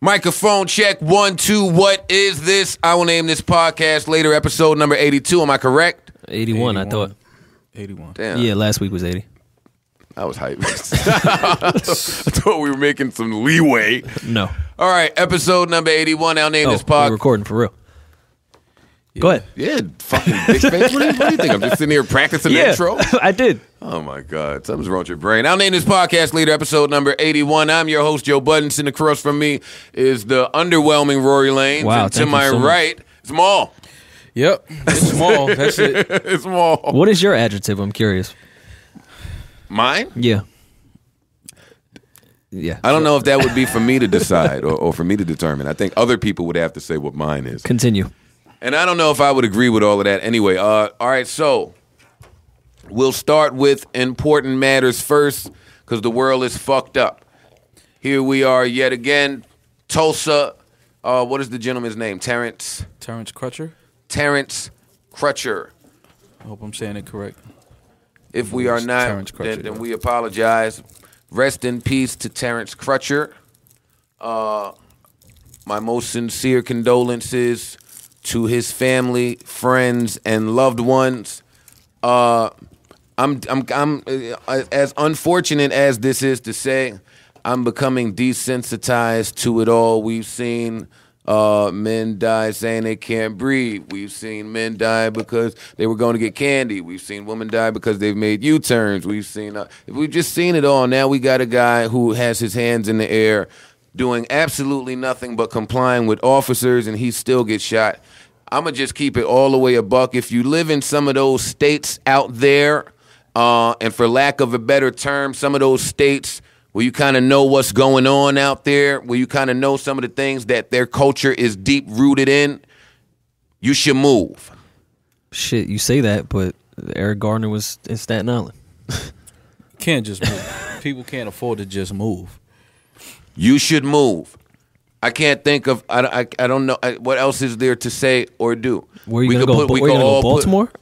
Microphone check 1 2. What is this? I will name this podcast later. Episode number 82. Am I correct? 81. I thought. 81. Damn. Yeah, last week was 80. I was hyped. I thought we were making some leeway. No. All right, episode number 81. I'll name this we're podcast. recording for real. Yeah. Go ahead. Yeah, fucking big face. What do you think? I'm just sitting here practicing the intro? I did. Oh, my God. Something's wrong with your brain. I'll name this podcast later, episode number 81. I'm your host, Joe Budden. Sitting across from me is the underwhelming Rory Lane. Wow, and to thank you my so much. right, Small. Yep. It's small. That's it. It's Small. What is your adjective? I'm curious. Mine? Yeah. Yeah. I don't know if that would be for me to decide or for me to determine. I think other people would have to say what mine is. Continue. And I don't know if I would agree with all of that anyway. All right, so we'll start with important matters first because the world is fucked up. Here we are yet again, Tulsa. What is the gentleman's name? Terrence Crutcher. Terrence Crutcher. I hope I'm saying it correct. If we are not, Terrence Crutcher, then yeah. we apologize. Rest in peace to Terrence Crutcher. My most sincere condolences to his family, friends, and loved ones. I'm as unfortunate as this is to say, I'm becoming desensitized to it all. We've seen men die saying they can't breathe. We've seen men die because they were going to get candy. We've seen women die because they've made U-turns. We've just seen it all. Now we got a guy who has his hands in the air doing absolutely nothing but complying with officers, and he still gets shot. I'm going to just keep it all the way a buck. If you live in some of those states out there, and for lack of a better term, some of those states where you kind of know what's going on out there, where you kind of know some of the things that their culture is deep-rooted in, you should move. Shit, you say that, but Eric Gardner was in Staten Island. Can't just move. People can't afford to just move. You should move. I can't think of, I don't know, what else is there to say or do? Where are you going to go, Baltimore?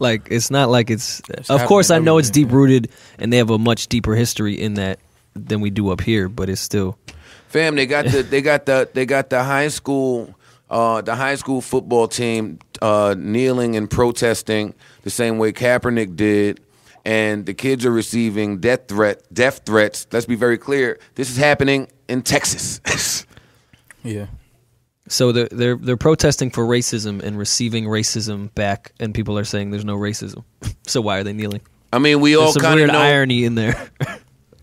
Like, it's not like it's of course, I know it's deep-rooted, and they have a much deeper history in that than we do up here, but it's still... Fam, they got the high school football team kneeling and protesting the same way Kaepernick did, and the kids are receiving death threats. Let's be very clear. This is happening in Texas. Yeah. So they're protesting for racism and receiving racism back, and people are saying there's no racism. So why are they kneeling? I mean, we all kind of know irony in there.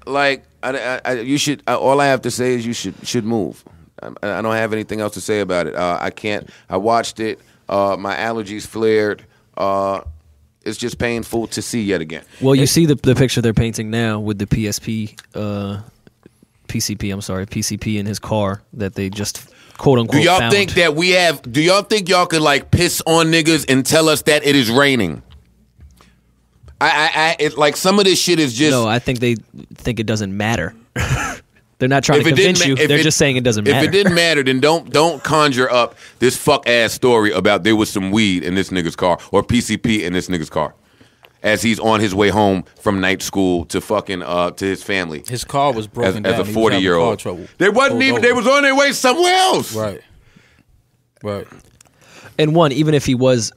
Like, you should. All I have to say is you should move. I don't have anything else to say about it. I can't. I watched it. My allergies flared. It's just painful to see yet again. Well, you see the picture they're painting now with the PCP in his car that they just quote unquote. Do y'all found. think that we have? Do y'all think y'all could like piss on niggas and tell us that it is raining? It's like some of this shit is just. No, I think they think it doesn't matter. They're not trying to convince you. They're just saying it doesn't matter. If it didn't matter, then don't conjure up this fuck ass story about there was some weed in this nigga's car or PCP in this nigga's car as he's on his way home from night school to fucking to his family. His car was broken as down. a 40-year-old. They wasn't even. They was on their way somewhere else. Right. And one, even if he was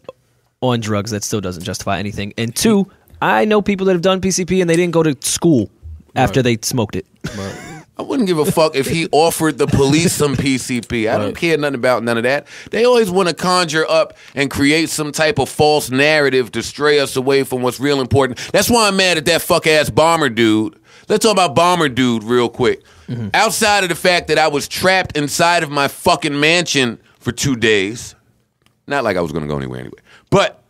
on drugs, that still doesn't justify anything. And two, I know people that have done PCP and they didn't go to school after they smoked it. Right. I wouldn't give a fuck if he offered the police some PCP. I don't care nothing about none of that. They always want to conjure up and create some type of false narrative to stray us away from what's real important. That's why I'm mad at that fuck-ass Bomber dude. Let's talk about Bomber dude real quick. Mm-hmm. Outside of the fact that I was trapped inside of my fucking mansion for 2 days. Not like I was going to go anywhere anyway. But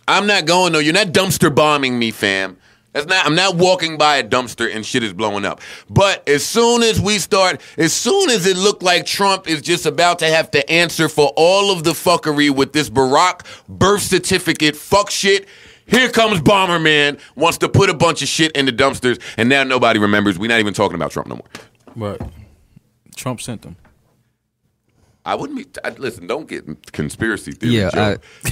I'm not going, though. You're not dumpster bombing me, fam. I'm not walking by a dumpster and shit is blowing up. But as soon as it looked like Trump is just about to have to answer for all of the fuckery with this Barack birth certificate fuck shit, here comes Bomberman, wants to put a bunch of shit in the dumpsters, and now nobody remembers. We're not even talking about Trump no more. Right. Trump sent them. I wouldn't be. Listen, don't get conspiracy theory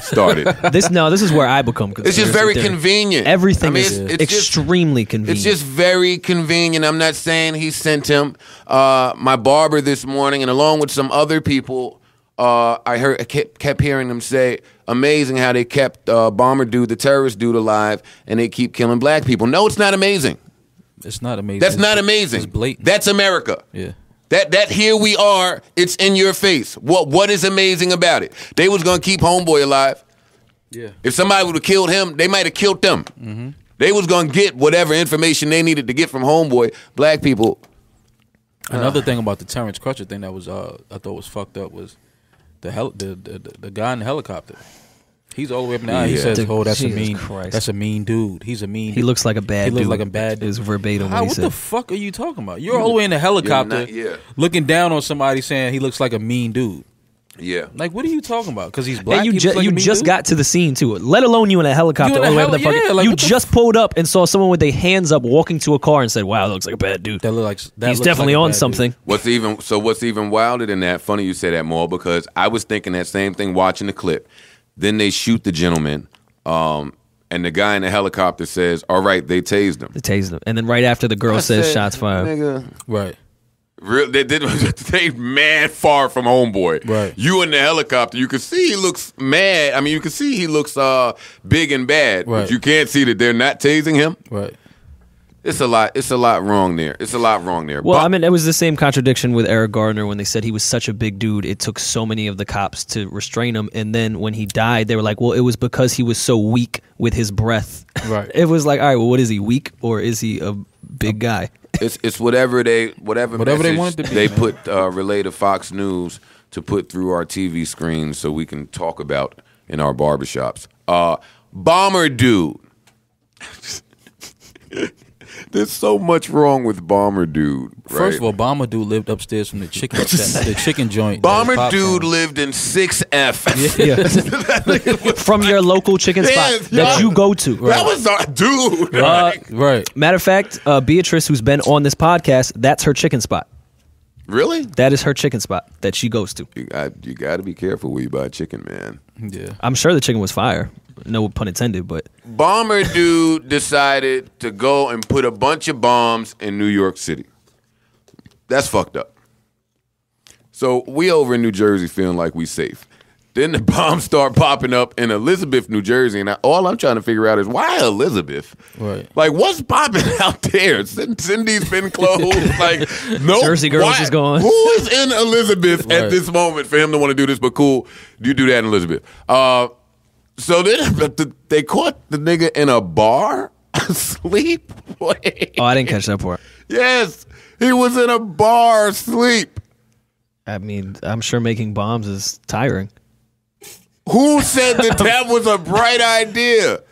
started. This is where I become. It's just very convenient. Everything is extremely convenient. It's just very convenient. I'm not saying he sent him. My barber this morning, and along with some other people, I kept hearing them say, "Amazing how they kept Bomber Dude, the terrorist dude, alive, and they keep killing black people." No, it's not amazing. It's not amazing. That's not amazing. It's blatant. That's America. Yeah. That here we are, it's in your face. What is amazing about it? They was gonna keep Homeboy alive. Yeah. If somebody would have killed him, they might have killed them. Mm-hmm. They was gonna get whatever information they needed to get from Homeboy. Black people. Another thing about the Terrence Crutcher thing that was I thought was fucked up was the guy in the helicopter. He's all the way up now. He says, "Oh, that's a mean dude. He's a mean. He looks like a bad dude. He looks like a bad dude." Is verbatim what he said. What the fuck are you talking about? You're all the way in the helicopter, looking down on somebody saying he looks like a mean dude. Yeah. Like, what are you talking about? Because he's black. And you just got to the scene too. Let alone you in a helicopter. You just pulled up and saw someone with their hands up walking to a car and said, "Wow, that looks like a bad dude." He's definitely on something. What's even wilder than that? Funny you say that, Maul, because I was thinking that same thing watching the clip. Then they shoot the gentleman, and the guy in the helicopter says, "All right, they tased him." They tased him, and then right after the girl says, "Shots fired." Nigga. Right. They mad far from Homeboy. Right. You in the helicopter, you can see he looks mad. I mean, you can see he looks big and bad, right. But you can't see that they're not tasing him. Right. It's a lot wrong there. Well, I mean, it was the same contradiction with Eric Gardner when they said he was such a big dude. It took so many of the cops to restrain him. And then when he died, they were like, well, it was because he was so weak with his breath. Right. It was like, all right, well, what is he, weak or is he a big guy? It's whatever they wanted to be. They put relay to Fox News to put through our TV screens so we can talk about in our barbershops. Bomber Dude. There's so much wrong with Bomber Dude. Right? First of all, Bomber Dude lived upstairs from the chicken joint. Bomber Dude lived in 6F. Yeah. From your local chicken spot that you go to. Right. That was our dude. Right. Matter of fact, Beatrice, who's been on this podcast, that's her chicken spot. Really? That is her chicken spot that she goes to. You got to be careful where you buy chicken, man. Yeah. I'm sure the chicken was fire. No pun intended, but Bomber Dude decided to go and put a bunch of bombs in New York City. That's fucked up. So we over in New Jersey feeling like we safe. Then the bombs start popping up in Elizabeth, New Jersey, and all I'm trying to figure out is why Elizabeth? Right. Like, what's popping out there? Cindy's been closed. Like, no. Jersey Girls is gone. Who is in Elizabeth at this moment for him to want to do this? But cool, you do that in Elizabeth. So then they caught the nigga in a bar asleep. Wait. Oh, I didn't catch that part. Yes, he was in a bar asleep. I mean, I'm sure making bombs is tiring. Who said that was a bright idea?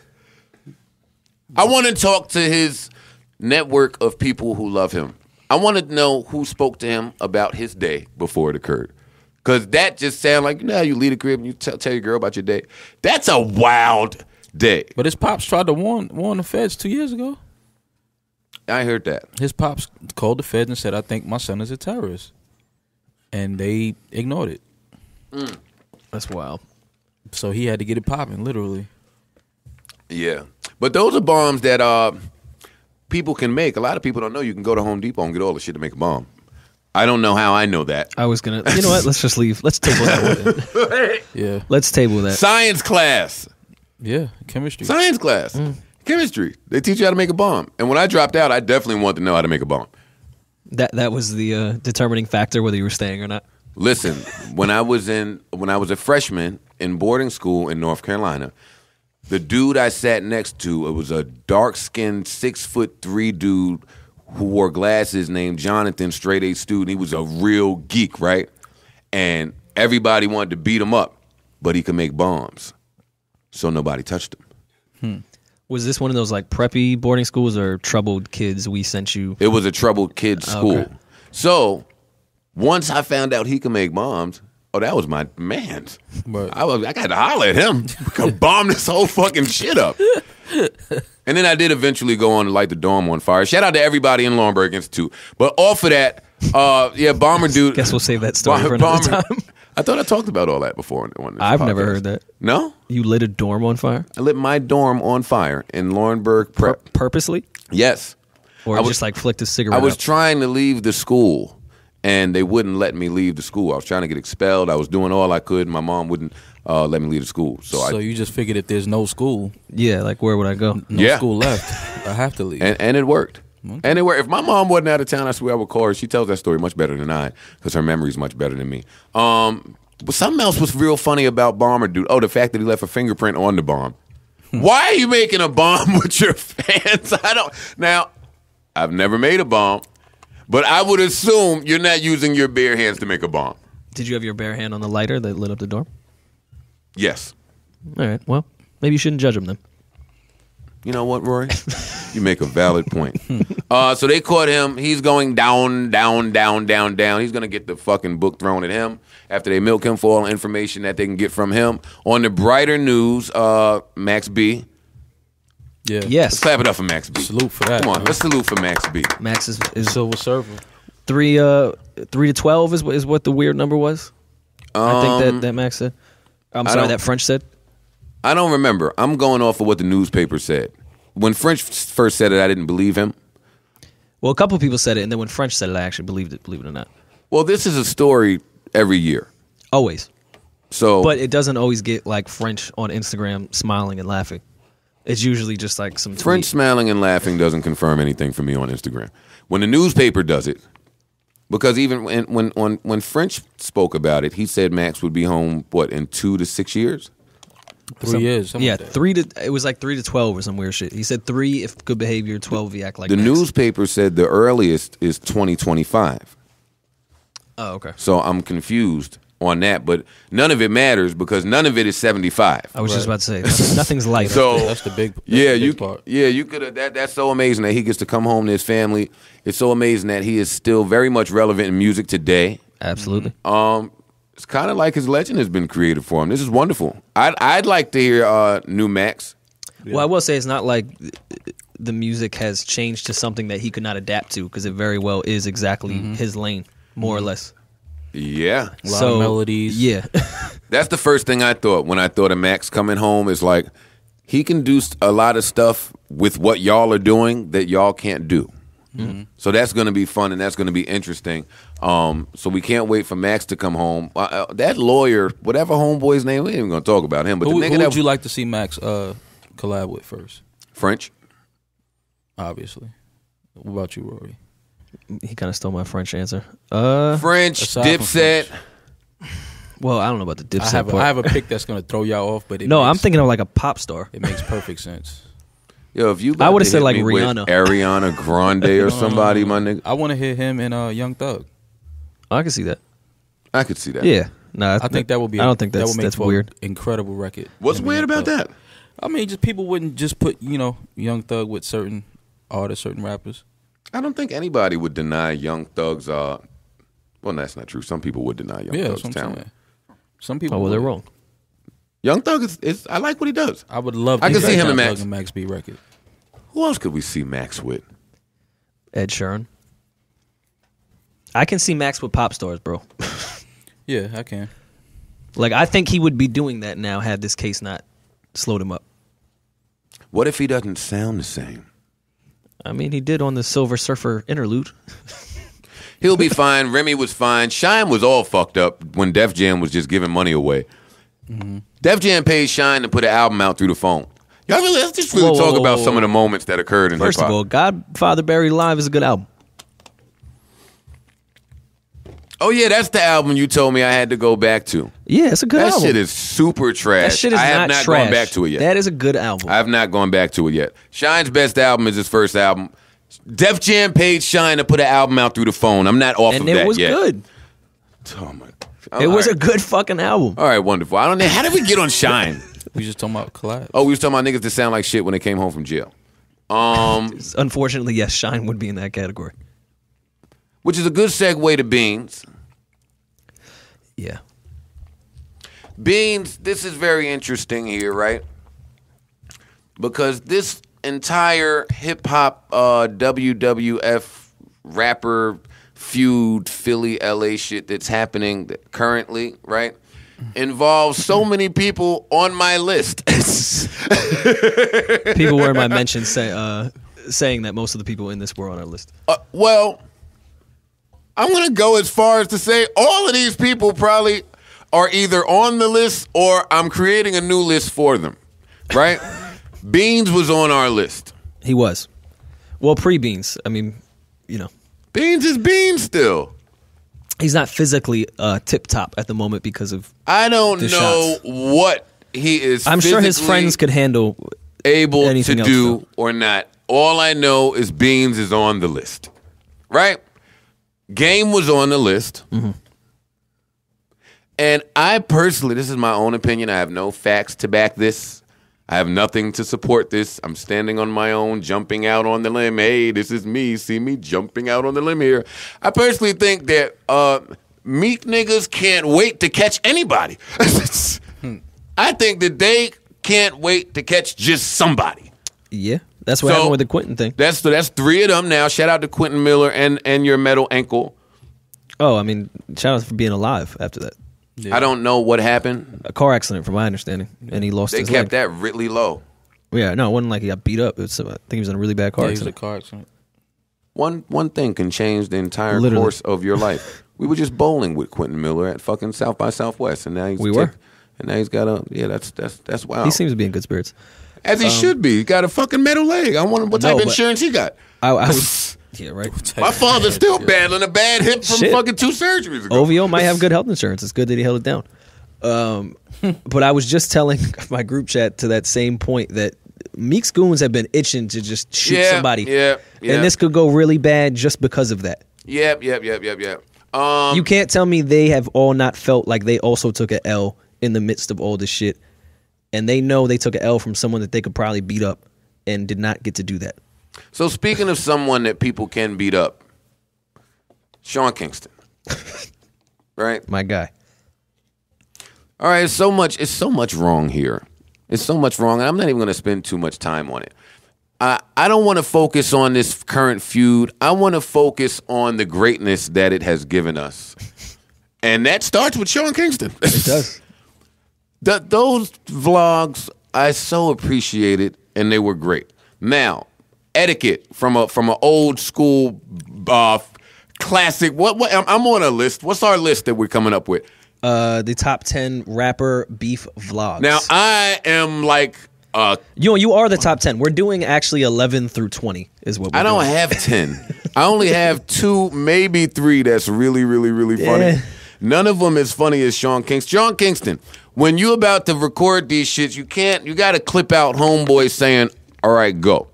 I want to talk to his network of people who love him. I want to know who spoke to him about his day before it occurred. Because that just sounds like, you leave the crib and you tell your girl about your day. That's a wild day. But his pops tried to warn the feds 2 years ago. I heard that. His pops called the feds and said, I think my son is a terrorist. And they ignored it. That's wild. So he had to get it popping, literally. Yeah. But those are bombs that people can make. A lot of people don't know you can go to Home Depot and get all the shit to make a bomb. I don't know how I know that. I was going to, you know what? Let's just leave. Let's table that one. Yeah. Let's table that. Science class. Yeah, chemistry. Science class. Chemistry. They teach you how to make a bomb. And when I dropped out, I definitely wanted to know how to make a bomb. That was the determining factor whether you were staying or not. Listen, when I was a freshman in boarding school in North Carolina, the dude I sat next to, it was a dark-skinned 6'3" dude who wore glasses named Jonathan, straight A student. He was a real geek, right? And everybody wanted to beat him up, but he could make bombs. So nobody touched him. Was this one of those like preppy boarding schools or troubled kids we sent you? It was a troubled kids school. Okay. So once I found out he could make bombs, that was my man. Right. I got to holler at him. We could bomb this whole fucking shit up. And then I did eventually go on to light the dorm on fire. Shout out to everybody in Laurinburg Institute. But off of that, Yeah, Bomber Dude. Guess we'll save that story for another time. I thought I talked about all that before on this I've podcast. never heard that. No? You lit a dorm on fire? I lit my dorm on fire in Laurinburg Prep. Purposely? Yes. Or just like flicked a cigarette I was up? trying to leave the school, and they wouldn't let me leave the school. I was trying to get expelled. I was doing all I could. My mom wouldn't let me leave the school. So you just figured if there's no school. Yeah, like where would I go? No school left. I have to leave. And it worked. Okay. And it worked. If my mom wasn't out of town, I swear I would call her. She tells that story much better than I, because her memory's much better than me. But something else was real funny about Bomber Dude. Oh, the fact that he left a fingerprint on the bomb. Why are you making a bomb with your fans? Now, I've never made a bomb, but I would assume you're not using your bare hands to make a bomb. Did you have your bare hand on the lighter that lit up the dorm? Yes. All right. Well, maybe you shouldn't judge him then. You know what, Rory? You make a valid point. So they caught him. He's going down, down, down, down, down. He's going to get the fucking book thrown at him after they milk him for all the information that they can get from him. On the brighter news, Max B. Yeah. Yes. Let's clap it up for Max B. Salute for that. Come on, let's salute for Max B. Max is Silver Surfer. 3 to 12 is what the weird number was. I think that Max said. I'm sorry, that French said. I don't remember. I'm going off of what the newspaper said. When French first said it, I didn't believe him. Well, a couple people said it, and then when French said it, I actually believed it, believe it or not. Well, this is a story every year. Always. So, but it doesn't always get like French on Instagram smiling and laughing. It's usually just like some French smiling and laughing doesn't confirm anything for me on Instagram. When the newspaper does it, because even when French spoke about it, he said Max would be home, in 2 to 6 years? 3 years. Yeah, like it was like 3 to 12 or some weird shit. He said 3 if good behavior, 12 if you act like the Max. newspaper said the earliest is 2025. Oh, okay. So I'm confused on that, but none of it matters because none of it is 75. I was just about to say nothing's light. So that's the big. Part. Yeah, you could have. That's so amazing that he gets to come home to his family. It's so amazing that he is still very much relevant in music today. Absolutely. It's kind of like his legend has been created for him. This is wonderful. I'd like to hear new Max. Yeah. Well, I will say it's not like the music has changed to something that he could not adapt to, because it very well is exactly his lane, more or less. Yeah. A lot of melodies. Yeah. That's the first thing I thought when I thought of Max coming home, is like he can do a lot of stuff with what y'all are doing that y'all can't do. Mm-hmm. So that's going to be fun and that's going to be interesting. So we can't wait for Max to come home. That lawyer, whatever homeboy's name, we ain't even going to talk about him. But who the nigga would you like to see Max collab with first? French. Obviously. What about you, Rory? He kind of stole my French answer. French, Dipset. Well, I don't know about the Dipset part. I have a pick that's going to throw y'all off, but I'm thinking of like a pop star. It makes perfect sense. Yo, if you I would have said like Rihanna, Ariana Grande, or somebody, my nigga. I want to hear him and Young Thug. Oh, I can see that. I could see that. Yeah, no, I think that would be. I don't think that's weird. Incredible record. What's weird about that? I mean, just people wouldn't just put Young Thug with certain artists, certain rappers. I don't think anybody would deny Young Thug's. Well, that's not true. Some people would deny Young Thug's talent. Saying. Some people. Oh, well, they're wrong. Young Thug is. I like what he does. I would love. I can see him and Max. Max B record. Who else could we see Max with? Ed Sheeran. I can see Max with pop stars, bro. Yeah, I can. Like, I think he would be doing that now had this case not slowed him up. What if he doesn't sound the same? I mean, he did on the Silver Surfer interlude. He'll be fine. Remy was fine. Shine was all fucked up when Def Jam was just giving money away. Mm-hmm. Def Jam paid Shine to put an album out through the phone. Let's just really talk about some of the moments that occurred in hip-hop. First of all, Godfather Buried Alive is a good album. Oh, yeah, that's the album you told me I had to go back to. Yeah, it's a good album. That shit is super trash. That shit is I have not trash. gone back to it yet. That is a good album. I have not gone back to it yet. Shine's best album is his first album. Def Jam paid Shine to put an album out through the phone. I'm not off of that yet. And it was good. Oh, my. It was a good fucking album. All right, wonderful. I don't know. How did we get on Shine? We just talking about collabs. Oh, we was talking about niggas that sound like shit when they came home from jail. Unfortunately, yes, Shine would be in that category. Which is a good segue to Beans. Yeah. Beans, this is very interesting here, right? Because this entire hip-hop WWF rapper feud, Philly, LA shit that's happening currently, right, involves so many people on my list. People were in my mentions saying that most of the people in this were on our list. Well, I'm going to go as far as to say all of these people probably are either on the list or I'm creating a new list for them, right? Beans was on our list. He was. Well, pre-Beans. I mean, you know. Beans is Beans still. He's not physically tip-top at the moment because of I don't know shots. what he is I'm sure his friends could handle able anything to else, do though. or not. All I know is Beans is on the list, right? Game was on the list. Mm-hmm. And I personally, this is my own opinion. I have no facts to back this. I have nothing to support this. I'm standing on my own, jumping out on the limb. Hey, this is me. See me jumping out on the limb here. I personally think that Meek niggas can't wait to catch anybody. I think that they can't wait to catch just somebody. Yeah, that's what happened with the Quentin thing. That's 3 of them now. Shout out to Quentin Miller and your metal ankle. Oh, I mean, shout out for being alive after that. Yeah. I don't know what happened. A car accident, from my understanding, and he lost his leg. They kept that really low. Yeah, no, it wasn't like he got beat up. I think he was in a really bad car accident. He was a car accident. One thing can change the entire course of your life. We were just bowling with Quentin Miller at fucking South by Southwest, and now he's and now he's got a that's wild. He seems to be in good spirits, as he should be. He got a fucking metal leg. I wonder what type of insurance he got. I was. Yeah, right. My father's still battling a bad hip from fucking 2 surgeries ago. OVO might have good health insurance. It's good that he held it down. But I was just telling my group chat to that same point that Meek's goons have been itching to just shoot somebody. Yeah. And this could go really bad just because of that. Yep. You can't tell me they have all not felt like they also took an L in the midst of all this shit. And they know they took an L from someone that they could probably beat up and did not get to do that. So speaking of someone that people can beat up, Sean Kingston, right? My guy. All right, it's so much wrong here. It's so much wrong, and I'm not even going to spend too much time on it. I don't want to focus on this current feud. I want to focus on the greatness that it has given us, and that starts with Sean Kingston. It does. Those vlogs I so appreciated, and they were great. Now, etiquette from an old school classic. What I'm on a list. What's our list that we're coming up with? The top 10 rapper beef vlogs. Now I am like you are the top 10. We're doing actually 11 through 20 is what we're I don't doing. have 10. I only have 2, maybe 3 that's really, really, really funny. Yeah. None of them as funny as Sean Kingston. Sean Kingston, when you about to record these shits, you got to clip out homeboy saying, "All right, go."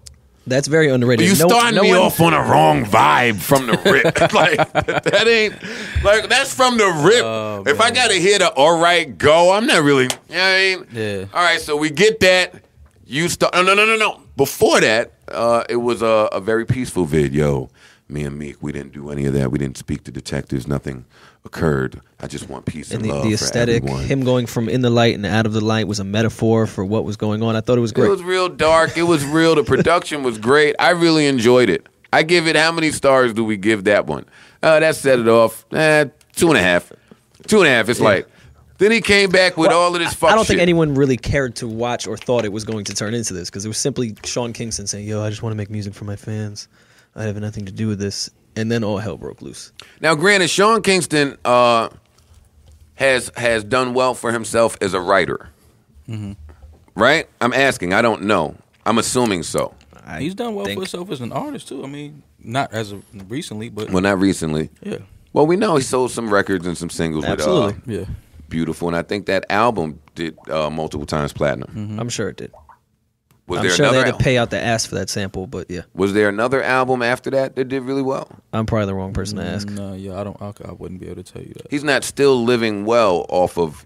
That's very underrated. You starting me off on a wrong vibe from the rip. Like, that ain't, like, that's from the rip. Oh, if I got to hear the all right, go, I'm not really, you know what I mean? Yeah. All right, so we get that. You start, no. Before that, it was a very peaceful video. Me and Meek, we didn't do any of that. We didn't speak to detectives. Nothing occurred. I just want peace and love the aesthetic, for everyone. him going from in the light and out of the light was a metaphor for what was going on. I thought it was great. It was real dark. It was real. The production was great. I really enjoyed it. I give it, how many stars do we give that one? That set it off. 2.5. 2.5. It's like, then he came back with all of this fuck shit. I don't think anyone really cared to watch or thought it was going to turn into this because it was simply Sean Kingston saying, "Yo, I just want to make music for my fans. I have nothing to do with this." And then all hell broke loose. Now, granted, Sean Kingston has done well for himself as a writer. Mm-hmm. Right? I'm asking. I don't know. I'm assuming so. He's done well for himself as an artist, too. I mean, not as of recently, but... Well, not recently. Yeah. Well, we know he sold some records and some singles Absolutely. with Beautiful, and I think that album did multiple times platinum. Mm-hmm. I'm sure it did. Was I'm there sure another they had to pay out the ass for that sample, but yeah. Was there another album after that did really well? I'm probably the wrong person to ask. No, I wouldn't be able to tell you that. He's not still living well off of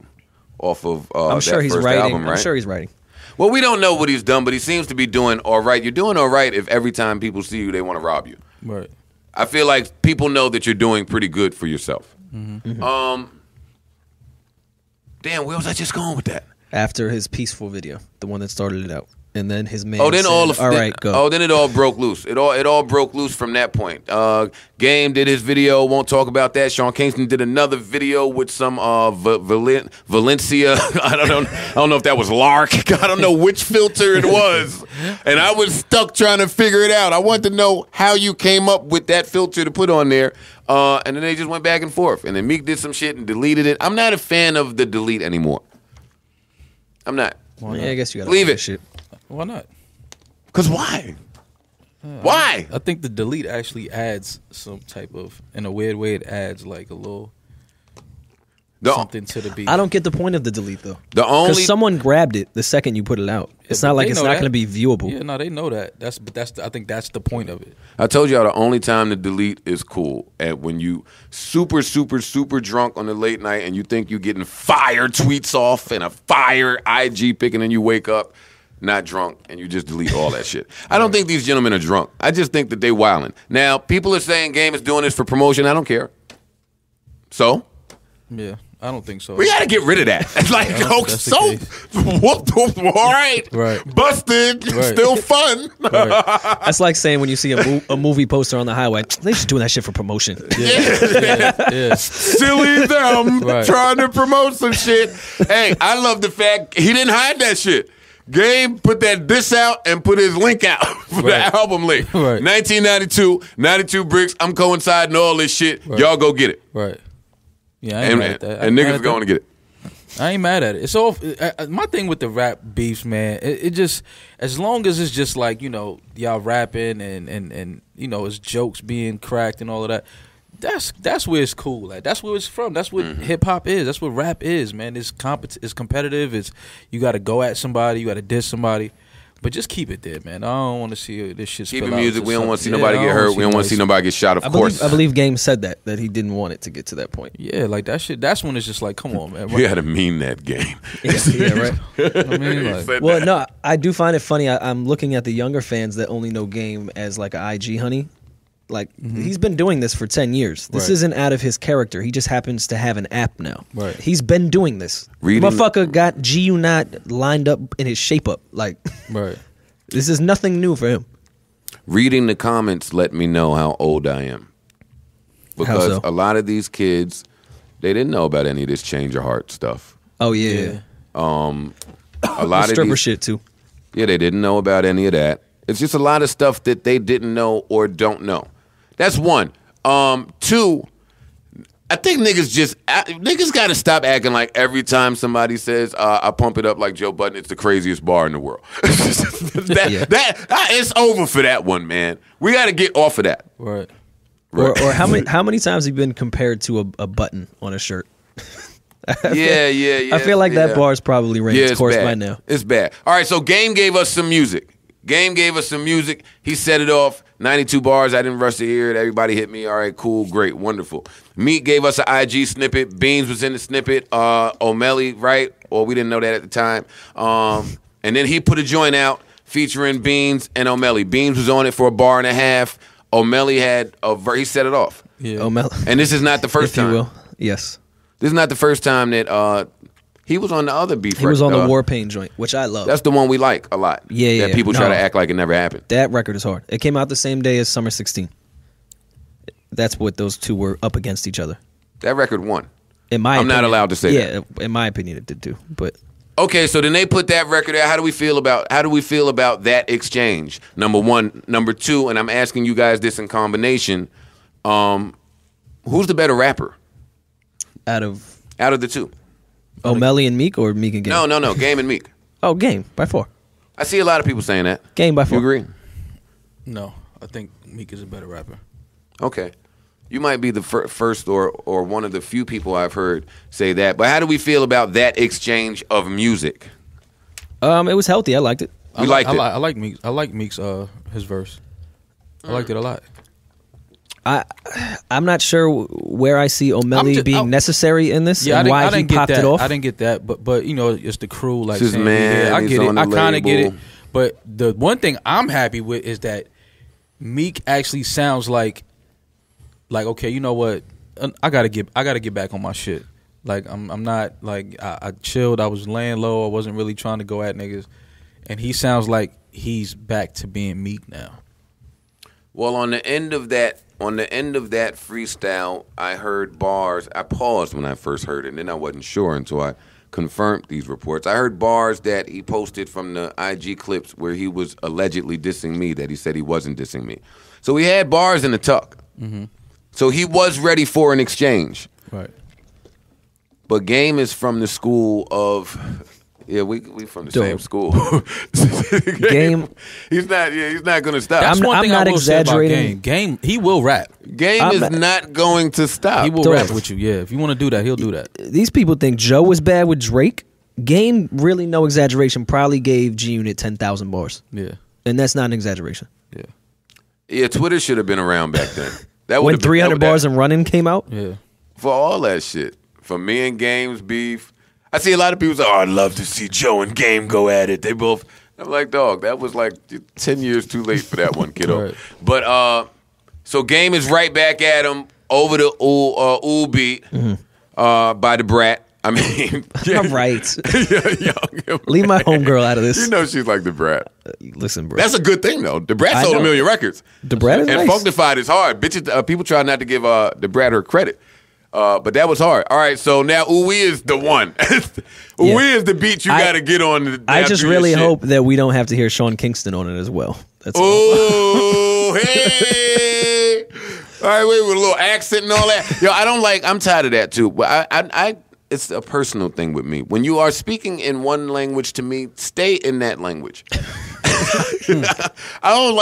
I'm sure that he's first writing. album, right? I'm sure he's writing. Well, we don't know what he's done, but he seems to be doing all right. You're doing all right if every time people see you, they want to rob you. Right. I feel like people know that you're doing pretty good for yourself. Mm-hmm. Damn, where was I just going with that? After his peaceful video, the one that started it out. And then his man then said, all right, go. Oh, then it all broke loose. It all broke loose from that point. Game did his video. Won't talk about that. Sean Kingston did another video with some Valencia. I don't know if that was Lark. I don't know which filter it was. And I was stuck trying to figure it out. I wanted to know how you came up with that filter to put on there. And then they just went back and forth. And then Meek did some shit and deleted it. I'm not a fan of the delete anymore. I'm not. Well, yeah, I guess you gotta leave it. Shit. Why not? Because why? Why? I think the delete actually adds some type of, in a weird way, it adds like a little something to the beat. I don't get the point of the delete though. Because someone grabbed it the second you put it out. It's not like it's not going to be viewable. Yeah, no, they know that. I think that's the point of it. I told y'all the only time to delete is cool. And when you super, super, super drunk on the late night and you think you're getting fire tweets off and a fire IG pic, and then you wake up not drunk, and you just delete all that shit. I don't think these gentlemen are drunk. I just think that they wildin'. Now, people are saying Game is doing this for promotion. I don't care. So? Yeah, I don't think so. We got to get rid of that. It's like, all right. Busted. Right. Still fun. Right. That's like saying when you see a movie poster on the highway, they just doing that shit for promotion. Yeah. Silly them trying to promote some shit. Hey, I love the fact he didn't hide that shit. Game put that diss out and put his link out for the album link. 1992, 92 bricks. I'm coinciding all this shit. Y'all go get it. Right. Yeah, I ain't mad at that. And niggas going to get it. I ain't mad at it. It's all my thing with the rap beefs, man. It just, as long as it's just like, you know, y'all rapping and you know, it's jokes being cracked and all of that. That's where it's cool. Like that's where it's from. That's what hip hop is. That's what rap is, man. It's competitive. It's you got to go at somebody. You got to diss somebody. But just keep it there, man. I don't want to see this shit. Keep the music. We don't want to see nobody get hurt. We don't want to see nobody get shot. Of course, I believe Game said that he didn't want it to get to that point. Yeah, like that shit. That's when it's just like, come on, man. You had to mean that, Game. Yeah, right. I mean, like, well, no, I do find it funny. I'm looking at the younger fans that only know Game as like an IG honey. Like, he's been doing this for 10 years. This isn't out of his character. He just happens to have an app now. Right. He's been doing this. Motherfucker got GU-Not lined up in his shape up. Like, this is nothing new for him. Reading the comments let me know how old I am. Because a lot of these kids, they didn't know about any of this change your heart stuff. Oh, yeah. A lot of stripper shit, too. Yeah, they didn't know about any of that. It's just a lot of stuff that they didn't know or don't know. That's one. Two, I think niggas got to stop acting like every time somebody says, I pump it up like Joe Budden, it's the craziest bar in the world. It's over for that one, man. We got to get off of that. Right. Or how many times have you been compared to a button on a shirt? Yeah. I feel like that bar is probably ran its course by now. It's bad. All right, so Game gave us some music. He set it off. 92 bars. I didn't rush to hear it. Everybody hit me. All right, cool, great, wonderful. Meek gave us an IG snippet. Beans was in the snippet. O'Malley, right? Or we didn't know that at the time. And then he put a joint out featuring Beans and O'Malley. Beans was on it for a bar and a half. O'Malley had he set it off. Yeah. O'Malley. And this is not the first time. If you will. Yes. This is not the first time that he was on the other beef. He was on the War Pain joint, which I love. That's the one we like a lot. Yeah. That people try to act like it never happened. That record is hard. It came out the same day as Summer 16. That's what those two were up against each other. That record won. I'm not allowed to say that. Yeah, in my opinion, it did too. But okay, so then they put that record out. How do we feel about that exchange? Number one, number two, and I'm asking you guys this in combination. Who's the better rapper? Out of the two. O'Malley and Meek, or Meek and Game? No, Game and Meek. Oh, Game by 4. I see a lot of people saying that. Game by 4. You agree? No, I think Meek is a better rapper. Okay. You might be the first or one of the few people I've heard say that. But how do we feel about that exchange of music? It was healthy. I liked it. I like Meek's. I like Meek's his verse. I liked it a lot. I'm not sure where I see O'Malley being necessary in this, and why he popped it off. I didn't get that, but you know, it's the crew. Like, his man, I get it. I kind of get it. But the one thing I'm happy with is that Meek actually sounds like okay, you know what? I gotta get back on my shit. Like I'm not like I chilled. I was laying low. I wasn't really trying to go at niggas. and he sounds like he's back to being Meek now. Well, on the end of that freestyle, I heard bars. I paused when I first heard it, and then I wasn't sure until I confirmed these reports. I heard bars that he posted from the IG clips where he was allegedly dissing me, that he said he wasn't dissing me. So he had bars in the tuck. Mm-hmm. So he was ready for an exchange. Right. But Game is from the school of... Yeah, we from the same school. Game, he's not going to stop. That's one thing I'm not I will say about exaggerating. Game, he will rap. Game is not going to stop. He will rap with you. Yeah, if you want to do that, he'll do that. These people think Joe was bad with Drake. Game, really, no exaggeration, probably gave G-Unit 10,000 bars. Yeah, and that's not an exaggeration. Yeah. Twitter should have been around back then. That when 300 bars and running came out. Yeah, for all that shit, for me and Game's beef. I see a lot of people say, "Oh, I'd love to see Joe and Game go at it." They both. I'm like, dog, that was like 10 years too late for that one, kiddo. Right. But so Game is right back at him over the ooh beat by the Brat. I mean, all right. Yeah. Leave my homegirl out of this. You know she's like the Brat. Listen, bro. That's a good thing though. The Brat sold 1 million records. The Brat is and nice. Funkdafied is hard. Bitches, people try not to give the Brat her credit. But that was hard. All right, so now Ooh is the one. Ooh is the beat you got to get on. I just really hope that we don't have to hear Sean Kingston on it as well. That's all. Hey. All right, wait, with a little accent and all that. Yo, I'm tired of that too. But I it's a personal thing with me. When you are speaking in one language to me, stay in that language. I don't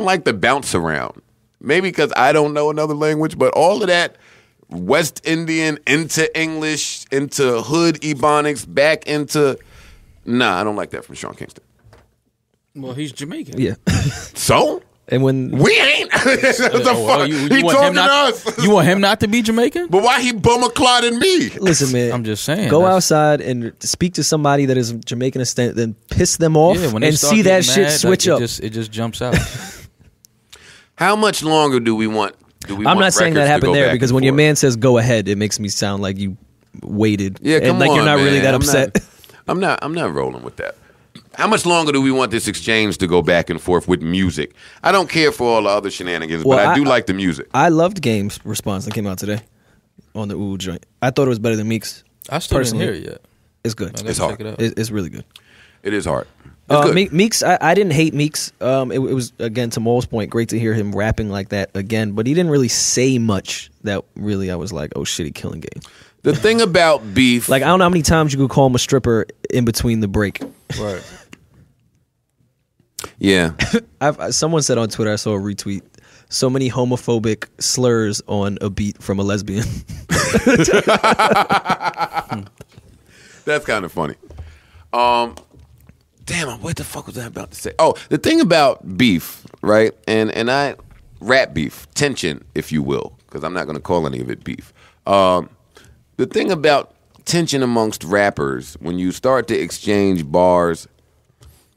like the bounce around. Maybe because I don't know another language, but all of that West Indian into English, into hood Ebonics, back into... Nah, I don't like that from Sean Kingston. Well, he's Jamaican. Yeah. So? And when... We ain't. What the fuck? He talking to us. You want him not to be Jamaican? But why he bum-a-clotting me? Listen, man. I'm just saying. Go outside and speak to somebody that is Jamaican descent, then piss them off and see that shit switch up. It just jumps out. How much longer do we want? I'm not saying that happened there because when your man says go ahead, it makes me sound like you waited. Yeah, come and like on, you're not man. really that upset. I'm not rolling with that. How much longer do we want this exchange to go back and forth with music? I don't care for all the other shenanigans, but I do like the music. I loved Game's response that came out today on the Ooh joint. I thought it was better than Meek's. I still didn't hear it yet. It's good. It's hard. It's really good. It is hard. Meek's, I didn't hate Meek's. It was, again, to Mo's point, great to hear him rapping like that again, but he didn't really say much that really I was like, oh shit, he killing Game. The thing about beef... Like, I don't know how many times you could call him a stripper in between the break. Right. Yeah. Someone said on Twitter, I saw a retweet, so many homophobic slurs on a beat from a lesbian. That's kind of funny. Damn, what the fuck was I about to say? Oh, the thing about beef, right? And I rap beef, tension, if you will, because I'm not going to call any of it beef. The thing about tension amongst rappers, when you start to exchange bars,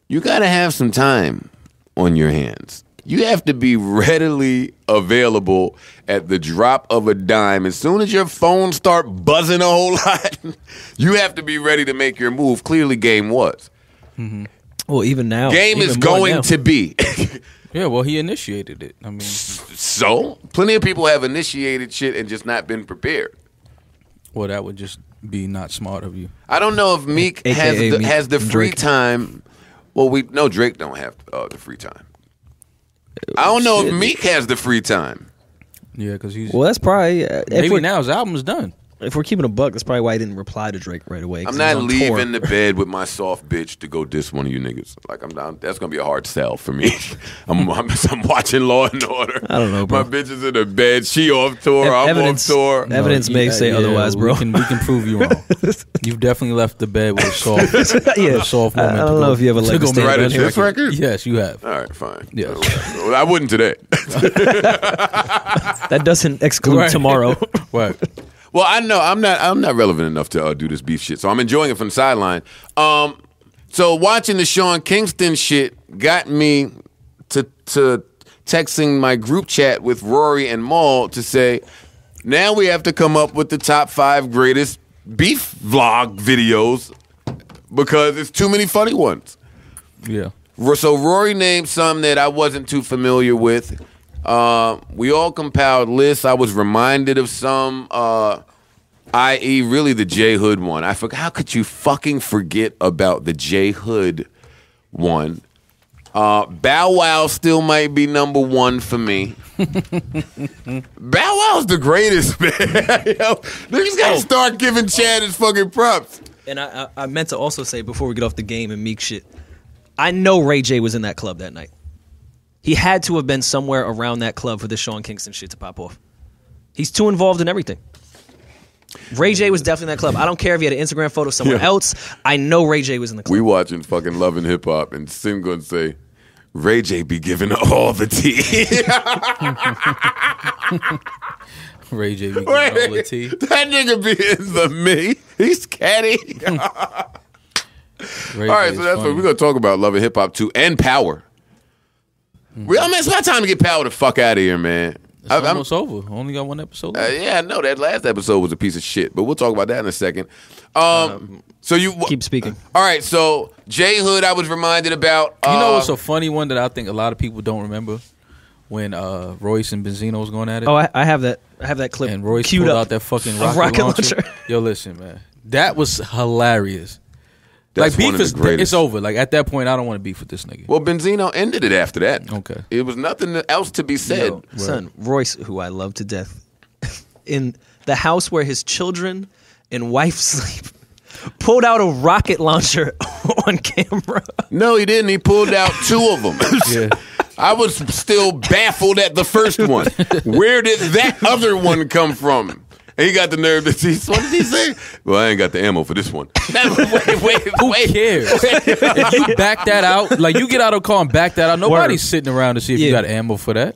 you got to have some time on your hands. You have to be readily available at the drop of a dime. As soon as your phone start buzzing a whole lot, you have to be ready to make your move. Clearly, Game was. Mm-hmm. Well, even now. Game is going to be. Yeah, well, he initiated it. I mean. So? Plenty of people have initiated shit and just not been prepared. Well, that would just be not smart of you. I don't know if Meek has the free time. Well, Drake don't have the free time. I don't know if Meek has the free time. Yeah, because he's... Well, that's probably... maybe now his album's done. If we're keeping a buck, that's probably why I didn't reply to Drake right away. I'm not leaving the bed with my soft bitch to go diss one of you niggas. Like, I'm down. That's gonna be a hard sell for me. I'm watching Law and Order. I don't know, bro. My bitch is in the bed. She off tour. I'm off tour. Evidence may say otherwise, bro. We can prove you wrong. You've definitely left the bed with a soft, a soft moment. I don't know if you ever let to write a diss record. Yes, you have. All right, fine. Yeah, well, I wouldn't today. That doesn't exclude tomorrow. Right. Well, I know I'm not relevant enough to do this beef shit, so I'm enjoying it from the sideline. So watching the Sean Kingston shit got me to texting my group chat with Rory and Maul to say, now we have to come up with the top 5 greatest beef vlog videos because it's too many funny ones. Yeah. So Rory named some that I wasn't too familiar with. We all compiled lists. I was reminded of some, i.e. really the J Hood one. I forgot. How could you fucking forget about the J Hood one? Bow Wow still might be number one for me. Bow Wow's the greatest, man. Yo, niggas gotta start giving Chad his fucking props. And I meant to also say before we get off the game and Meek shit, I know Ray J was in that club that night. He had to have been somewhere around that club for the Sean Kingston shit to pop off. He's too involved in everything. Ray J was definitely in that club. I don't care if he had an Instagram photo somewhere else. I know Ray J was in the club. We watching fucking Love and Hip Hop, and Sin gonna say, Ray J be giving all the tea. Ray J be giving all the tea. That nigga be in the me. He's catty. All right, so that's what we're gonna talk about. Love and Hip Hop 2 and Power. It's my time to get Power the fuck out of here, man. It's almost over. Only got one episode left. Yeah, I know that last episode was a piece of shit, but we'll talk about that in a second. So you keep speaking. All right, so J Hood, I was reminded about. You know what's a funny one that I think a lot of people don't remember? When Royce and Benzino was going at it. Oh, I have that. I have that clip. And Royce queued pulled up. out that fucking rocket launcher. Yo, listen, man, that was hilarious. That's like one beef of the greatest. It's over. Like at that point, I don't want to beef with this nigga. Well, Benzino ended it after that. Okay, it was nothing else to be said. Yo, son, Royce, who I love to death, in the house where his children and wife sleep, pulled out a rocket launcher on camera. No, he didn't. He pulled out two of them. Yeah. I was still baffled at the first one. Where did that other one come from? And he got the nerve to see. What did he say? Well, I ain't got the ammo for this one. Wait. Who cares? If you back that out, like you get out of the car and back that out, nobody's sitting around to see if you got ammo for that.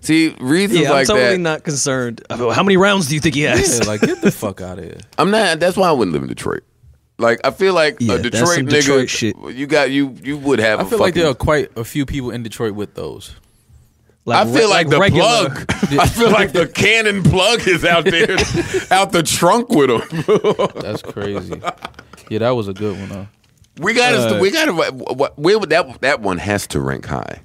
See, reasons like I'm totally that. not concerned. How many rounds do you think he has? Yeah, like get the fuck out of here. I'm not. That's why I wouldn't live in Detroit. Like I feel like a Detroit nigga. Detroit shit. You would have. I feel like there are quite a few people in Detroit with those. I feel like the regular. plug. I feel like the cannon plug is out there, out the trunk with him. That's crazy. Yeah, that was a good one, huh? We got that one has to rank high.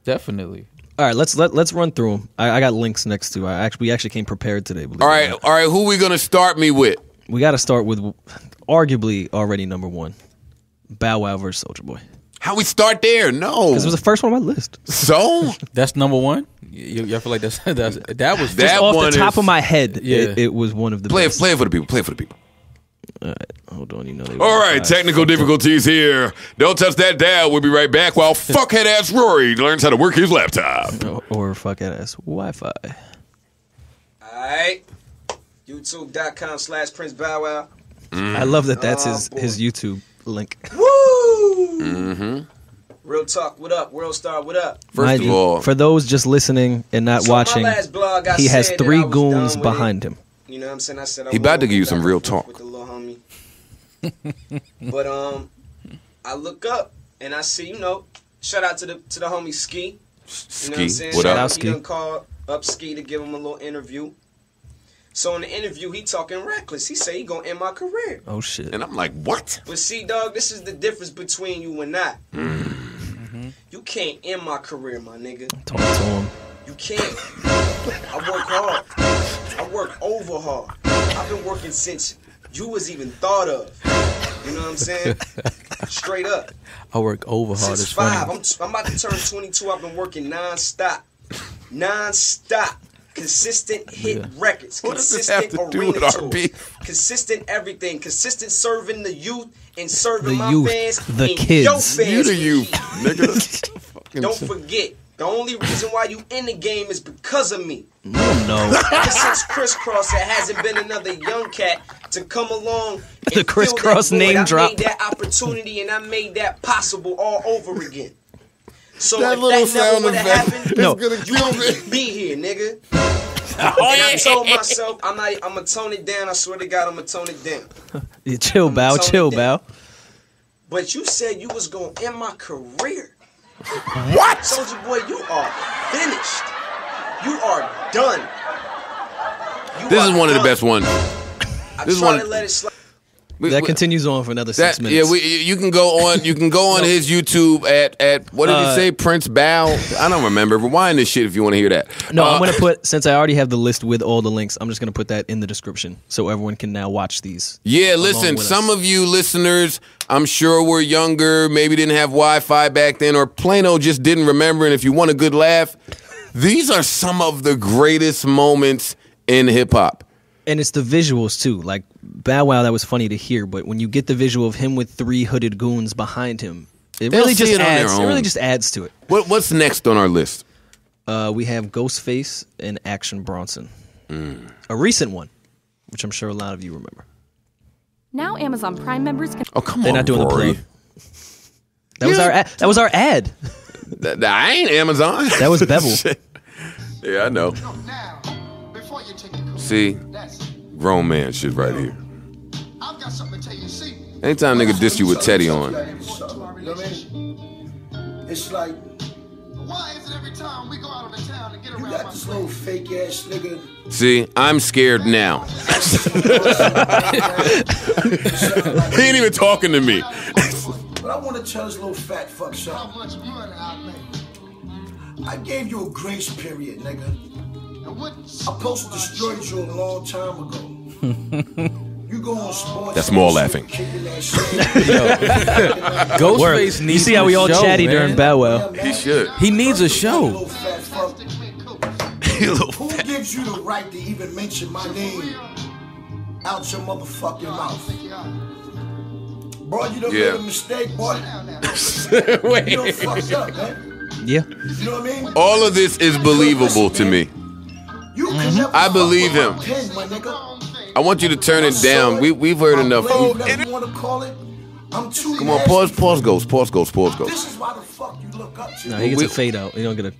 Definitely. All right, let's run through them. I got links next to. We actually came prepared today. All right. Who we gonna start me with? We got to start with arguably already number one, Bow Wow versus Soulja Boy. How we start there? No, because it was the first one on my list. So that's number one. I feel like that was just that off the top of my head. Yeah, it was one of the play best. Play it for the people. Play it for the people. All right, hold on. All right, technical difficulties here. Don't touch that dial. We'll be right back while fuckhead ass Rory learns how to work his laptop or fuckhead ass Wi-Fi. All right, YouTube.com/Prince Bow Wow. I love that. That's his YouTube link. Woo! Mm-hmm. Real talk. What up? World Star. What up? First of all, for those just listening and not watching, my last blog, he has 3 goons behind him. You know what I'm saying? I said he about to give you some real talk with the little homie. But I look up and I see, shout out to the homie Ski. Ski, you know what I'm saying? What up? He done called up Ski to give him a little interview. So in the interview, he talking reckless. He say he gonna end my career. Oh shit! And I'm like, what? But see, dog, this is the difference between you and I. Mm-hmm. You can't end my career, my nigga. Talk to him. You can't. I work hard. I work over hard. I've been working since you was even thought of. You know what I'm saying? Straight up. I work over hard. Since 5. I'm about to turn 22. I've been working non-stop. Consistent hit records. What consistent does this have to do with our beef? Consistent everything. Consistent serving the youth and serving the youth, fans. the and kids. Your fans. You the youth, nigga. Don't forget, the only reason why you in the game is because of me. No. Ever since Crisscross, there hasn't been another young cat to come along and the Crisscross name drop. I made that opportunity and I made that possible all over again. So that if little that never would have effect happened, is you wouldn't be here, nigga. And I told myself, I'm gonna tone it down. I swear to God, I'm gonna tone it down. Yeah, chill, Bow. But you said you was gonna end my career. What? Soulja Boy, you are finished. You are done. This is one of the best ones. I tried to let it slide. That continues on for another 6 minutes. Yeah, you can go on. You can go on his YouTube at what did he say? Prince Bow. I don't remember. Rewind this shit if you want to hear that. No, I'm gonna put, since I already have the list with all the links, I'm just gonna put that in the description so everyone can now watch these. Yeah, listen. Some of you listeners, I'm sure were younger, maybe didn't have Wi-Fi back then, or plain old just didn't remember. And if you want a good laugh, these are some of the greatest moments in hip hop. And it's the visuals too. Like Bow Wow, that was funny to hear, but when you get the visual of him with 3 hooded goons behind him, it really just adds to it. What's next on our list? We have Ghostface and Action Bronson. A recent one, which I'm sure a lot of you remember. Now Amazon Prime members can... Oh, come on, They're not doing Rory. the plug. That was our ad. I ain't Amazon. That was Bevel. Yeah, I know. See, grown man shit right here. Anytime nigga diss you with Teddy on. It's like, why is it every time we go out on the town and get around, you got this little fake ass nigga. See, I'm scared now. He ain't even talking to me. But I want to tell this little fat fuck something. How much money I made? I gave you a grace period, nigga. I'm supposed to destroy you a long time ago. You go on sports. That's more laughing. Ghostface needs. You see how we all chatty during Bow Wow? He should. He needs a show. Who gives you the right to even mention my name out your motherfucking mouth? Bro, you done made a mistake, boy. Wait. You done fucked up, man. Yeah. You know what I mean? All of this is believable to me. I believe him. I want you to turn it down. We've heard enough. Come on, pause goes. Pause goes. This is why the fuck you look up to. No, he gets a fade out. You don't get a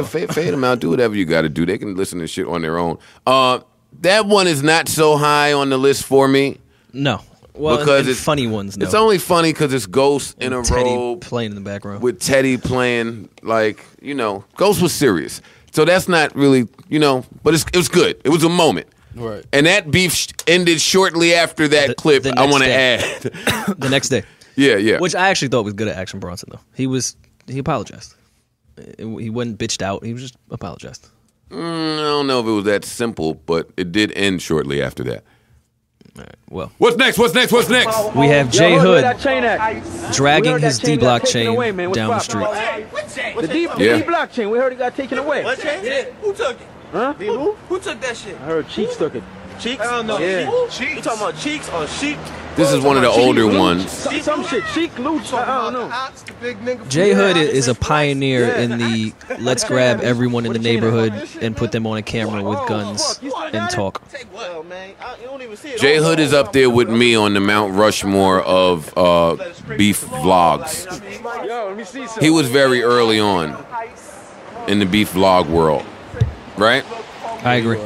fade them out. Do whatever you got to do. They can listen to shit on their own. That one is not so high on the list for me. No. Well, because it's funny ones. No. It's only funny because it's Ghost in a robe playing in the background with Teddy playing. Like, you know, Ghost was serious, so that's not really, you know. But it was good. It was a moment, right? And that beef ended shortly after that clip. I want to add the next day. Yeah. Which I actually thought was good at Action Bronson though. He apologized. He wasn't bitched out. He was just apologized. I don't know if it was that simple, but it did end shortly after that. All right, well. What's next? We have J Hood dragging his D-Block chain down the street. The D-Block chain, we heard it got taken away. What chain? Yeah. Who took it? Huh? Who took that shit? I heard Cheeks took it. Cheeks? I don't know. Yeah. Cheeks? You talking about Cheeks or Sheep? This is one of the older ones. Some shit. Cheek, Luch, I don't know. J Hood is a pioneer in the let's grab everyone in the neighborhood and put them on a camera with guns and talk. J Hood is up there with me on the Mount Rushmore of beef vlogs. He was very early on in the beef vlog world, right? I agree.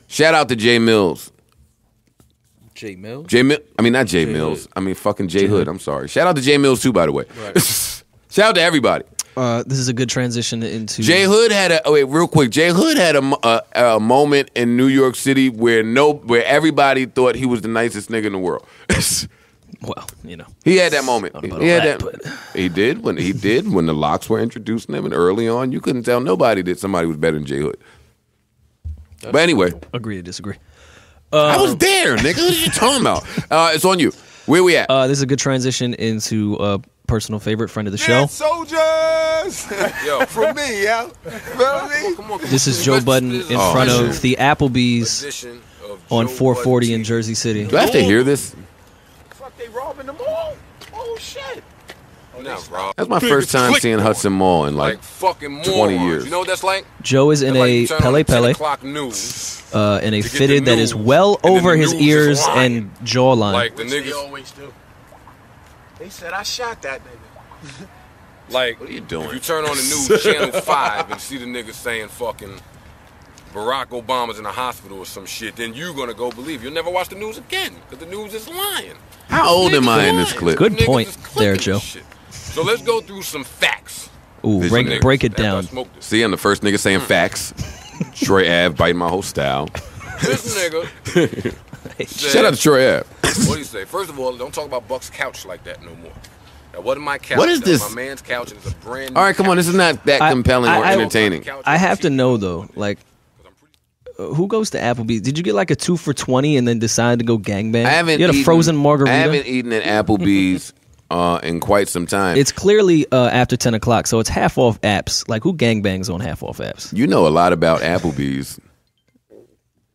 Shout out to J Mills. J Mills? I mean, not J Mills. I mean, fucking J Hood. I'm sorry. Shout out to J Mills too, by the way. Right. Shout out to everybody. This is a good transition into J Hood had real quick. J Hood had a moment in New York City where everybody thought he was the nicest nigga in the world. Well, you know, he had that moment. He did when the locks were introducing him, and early on, you couldn't tell nobody that somebody was better than J Hood. But anyway, agree to disagree. I was there, nigga. What are you talking about? It's on you. Where we at? This is a good transition into a personal favorite, friend of the show. Soldiers! Yo, from me, yeah. Come on. This is Joe Budden in front of the Applebee's on 440 in Jersey City. Do I have to hear this? Fuck, they robbing the mall? Oh, shit. That's my first time seeing Hudson Mall in like fucking 20 years. You know what that's like? Joe is in a Pele Pele, in a fitted that is well over his ears and jawline. Like the niggas always do. They said I shot that nigga. Like, what are you doing? If you turn on the news, Channel 5, and see the niggas saying fucking Barack Obama's in a hospital or some shit, then you're gonna go believe. You'll never watch the news again because the news is lying. How old am I in this clip? Good point there, Joe. So let's go through some facts. Ooh, break it down. See, I'm the first nigga saying facts. Troy Ave biting my whole style. This nigga. Shout out to Troy Ave. What do you say? First of all, don't talk about Buck's couch like that no more. That wasn't my couch. What is this? My man's couch, and it's a brand new All right, come on. This is not that compelling or entertaining. I have to know though, like, who goes to Applebee's? Did you get like a 2 for $20 and then decide to go gangbang? I haven't. You had a frozen margarita. I haven't eaten at Applebee's in quite some time. It's clearly after 10 o'clock, so it's half off apps. Like, who gangbangs on half off apps? You know a lot about Applebee's.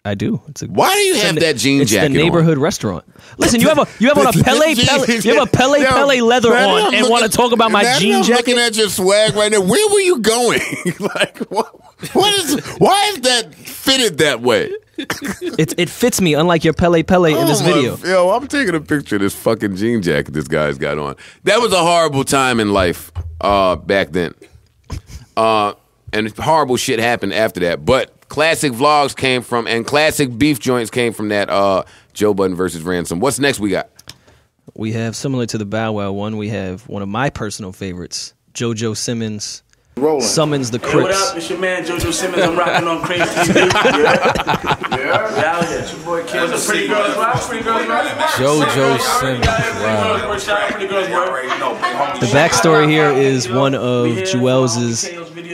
I do. Why do you have that jean jacket? It's the neighborhood restaurant. Listen, you have on a Pele leather on and want to talk about my jean jacket? I'm looking at your swag right now. Where were you going? Like, why is that fitted that way? It fits me, unlike your Pele in this video. Yo, I'm taking a picture of this fucking jean jacket this guy's got on. That was a horrible time in life back then. And horrible shit happened after that. But classic vlogs came from, and classic beef joints came from that Joe Budden versus Ransom. What's next we got? We have, similar to the Bow Wow one, we have one of my personal favorites, Jojo Simmons. Summons the Crips. Hey, what up? It's your man Jojo Simmons. I'm rocking on Crazy TV. Yeah. Out here. It's your boy Kim. What's the Pretty Girls Rock? Jojo Simmons. Wow. The backstory here is one of Jewels'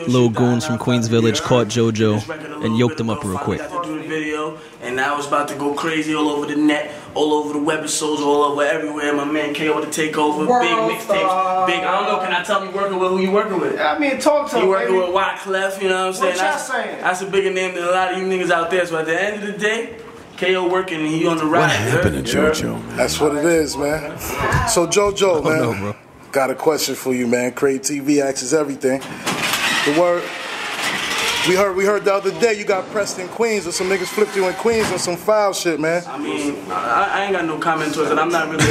little goons from Queens Village caught Jojo and yoked him up real quick. And I was about to go crazy all over the net, all over the webisodes, all over everywhere. My man KO to take over. Big mixtapes. Big, I don't know, can I tell you working with who you working with? I mean, talk to him. You working with Wyclef, you know what I'm saying? What y'all saying? That's a bigger name than a lot of you niggas out there. So at the end of the day, KO working and he on the ride. What happened to JoJo, man? That's what it is, man. So JoJo, man, no, bro. Got a question for you, man. Crazy TV asks everything. The word. We heard the other day you got pressed in Queens, or some niggas flipped you in Queens on some foul shit, man. I mean, I ain't got no comment towards it. I'm not really.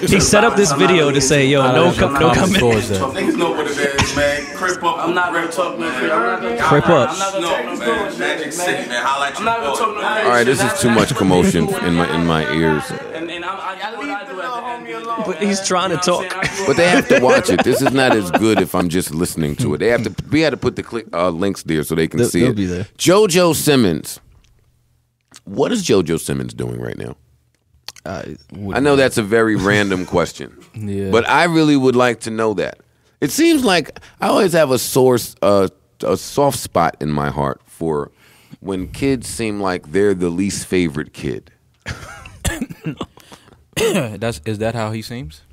He set up this video to say, yo, no comment towards that. Niggas know what it is, man. Crip up. I'm not gonna talk no crip. Crip up. I'm not gonna talk no man. Magic City, man. Holla at I'm not gonna talk no All right, this is too much commotion in my ears. And I do what I do at the end. But he's trying to talk. But they have to watch it. This is not as good if I'm just listening to it. We had to put the links there so they can see it. Be there. Jojo Simmons. What is Jojo Simmons doing right now? I know that's a very random question. Yeah. But I really would like to know that. It seems like I always have a soft spot in my heart for when kids seem like they're the least favorite kid. Is that how he seems?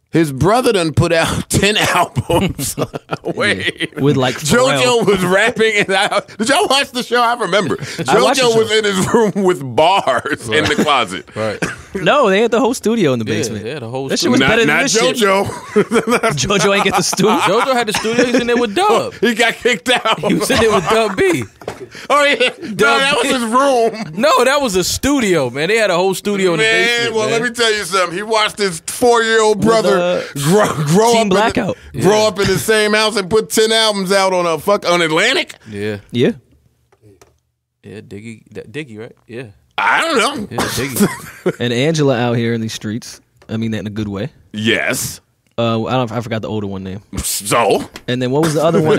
His brother done put out 10 albums. Wait. With like JoJo was rapping. Did y'all watch the show? I remember. JoJo was in his room with bars in the closet. Right. No, they had the whole studio in the basement. Yeah, the whole that studio. shit was better than Not this JoJo. shit. JoJo ain't get the studio. JoJo had the studio. He's in there with Dub. He got kicked out. He was in there with Dub B. Oh, yeah. No, that was his room. No, that was a studio, man. They had a whole studio in the basement. Well, let me tell you something. He watched his 4-year-old brother grow Team Blackout. Grow up in the same house and put 10 albums out on Atlantic. Yeah. Yeah. Yeah, Diggy, right? Yeah. I don't know. Yeah, Diggy. And Angela out here in these streets. I mean that in a good way. Yes. I forgot the older one name. So? And then what was the other one?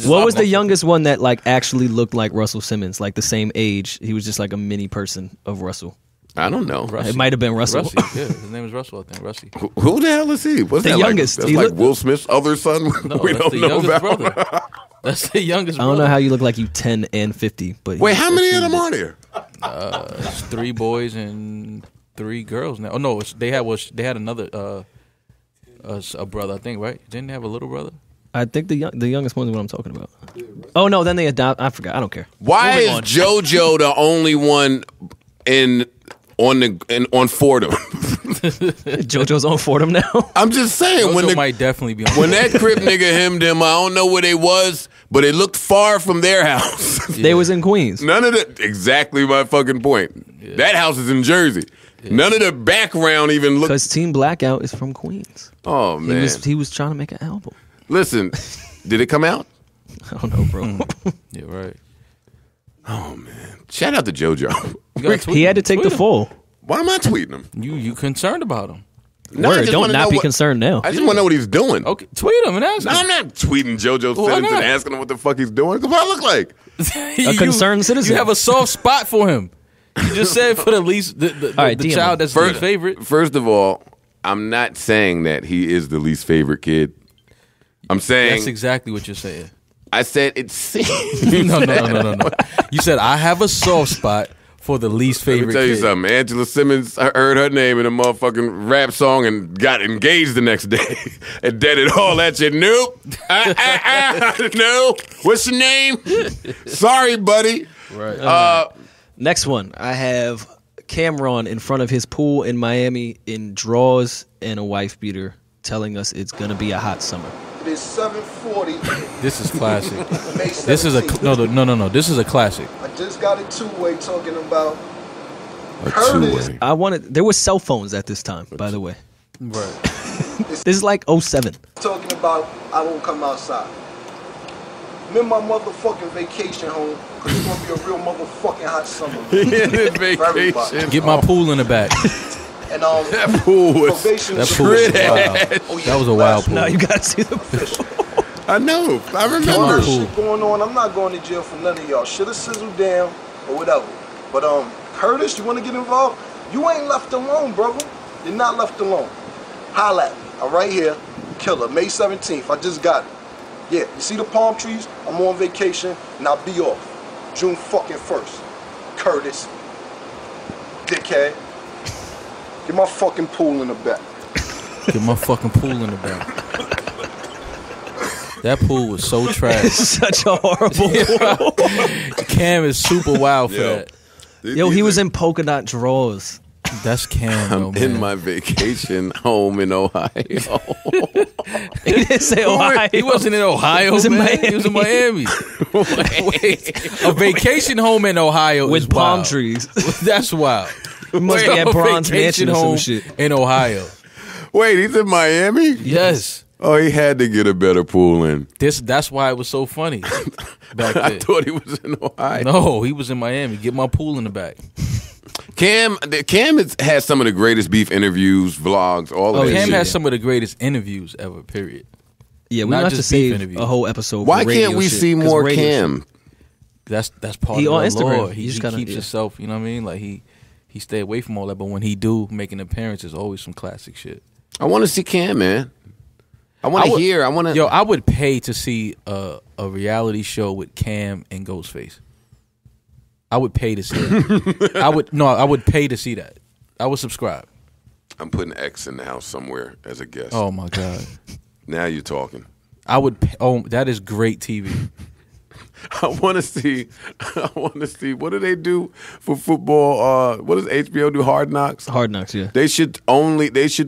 What was the youngest one that like actually looked like Russell Simmons, like the same age? He was just like a mini person of Russell. I don't know. It might have been Russell. Russie, yeah, his name is Russell, I think. Russie. Who the hell is he? What's the that youngest. Like? That's like Will Smith's other son. No, we that's don't the know youngest about. brother. That's the youngest I don't know how you look like you 10 and 50. But wait, how many of them are there? It's 3 boys and 3 girls now. Oh no, they had another a brother, I think, right? Didn't they have a little brother? I think the youngest one is what I'm talking about. Oh no, then they adopt. I forgot. I don't care. Why is JoJo the only one on Fordham? JoJo's on Fordham now. I'm just saying JoJo might definitely be on when that Crip nigga hemmed him. I don't know where they was, but it looked far from their house. They was in Queens. None of the exactly my fucking point. Yeah. That house is in Jersey. Yeah. None of the background even looked. Because Team Blackout is from Queens. Oh man, he was trying to make an album. Listen, did it come out? I don't know, bro. Yeah, right. Oh man, shout out to JoJo. He had to take the fall. Why am I tweeting him? You concerned about him? No, Word, don't not be concerned now. I just want to know what he's doing. Okay, tweet him and ask him. No, I'm not tweeting JoJo Simmons and asking him what the fuck he's doing. What do I look like? A concerned citizen. You have a soft spot for him. You just said for the least the child that's least favorite. First of all, I'm not saying that he is the least favorite kid. I'm saying that's exactly what you're saying. I said it seems. No. You said I have a soft spot for the least favorite. Let me tell you something. Angela Simmons, I heard her name in a motherfucking rap song and got engaged the next day and did it all that shit. Nope. No. What's your name? Sorry, buddy. Right. Next one, I have Cameron in front of his pool in Miami in drawers and a wife beater, telling us it's gonna be a hot summer. It is 7:40. This is classic. This is a no. This is a classic. I just got a two-way talking about Curtis. There were cell phones at this time, by the way. Right. This is like 07. Talking about I won't come outside. I'm in my motherfucking vacation home because it's gonna be a real motherfucking hot summer. Vacation. Get my pool in the back. And that pool was wild. That was a wild pool. No, you gotta see the pool. I know. I remember. All this shit going on. I'm not going to jail for none of y'all. Should have sizzled down or whatever. But Curtis, you want to get involved? You ain't left alone, brother. You're not left alone. Holla at me. I'm right here. Killer. May 17th. I just got it. Yeah. You see the palm trees? I'm on vacation and I'll be off. June fucking 1st. Curtis. Dickhead. Get my fucking pool in the back. Get my fucking pool in the back. That pool was so trash. Such a horrible pool. Cam is super wild for that. Yo, he was in polka dot drawers. That's Cam. I'm in my vacation home in Ohio. He didn't say Ohio. He wasn't in Ohio. He was in Miami. He was in Miami. Wait, a vacation home in Ohio with is palm wild. trees. That's wild. It must be at Bronze Mansion or some shit in Ohio. Wait, he's in Miami? Yes. Oh, he had to get a better pool in. That's why it was so funny back then. I thought he was in Ohio. No, he was in Miami. Get my pool in the back. Cam has some of the greatest beef interviews, vlogs, all of that Cam shit. has some of the greatest interviews ever, period. Yeah, we have to save a whole episode. Why can't we see more Cam? That's part of the Instagram. He keeps himself, you know what I mean? Like he stay away from all that, but when he do make an appearance, it's always some classic shit. I want to see Cam, man. I want to hear. Yo, I would pay to see a reality show with Cam and Ghostface. I would pay to see it. I would pay to see that. I would subscribe. I'm putting X in the house somewhere as a guest. Oh my god! Now you're talking. I would. That is great TV. I want to see. What do they do for football? What does HBO do? Hard Knocks. Hard Knocks. Yeah. They should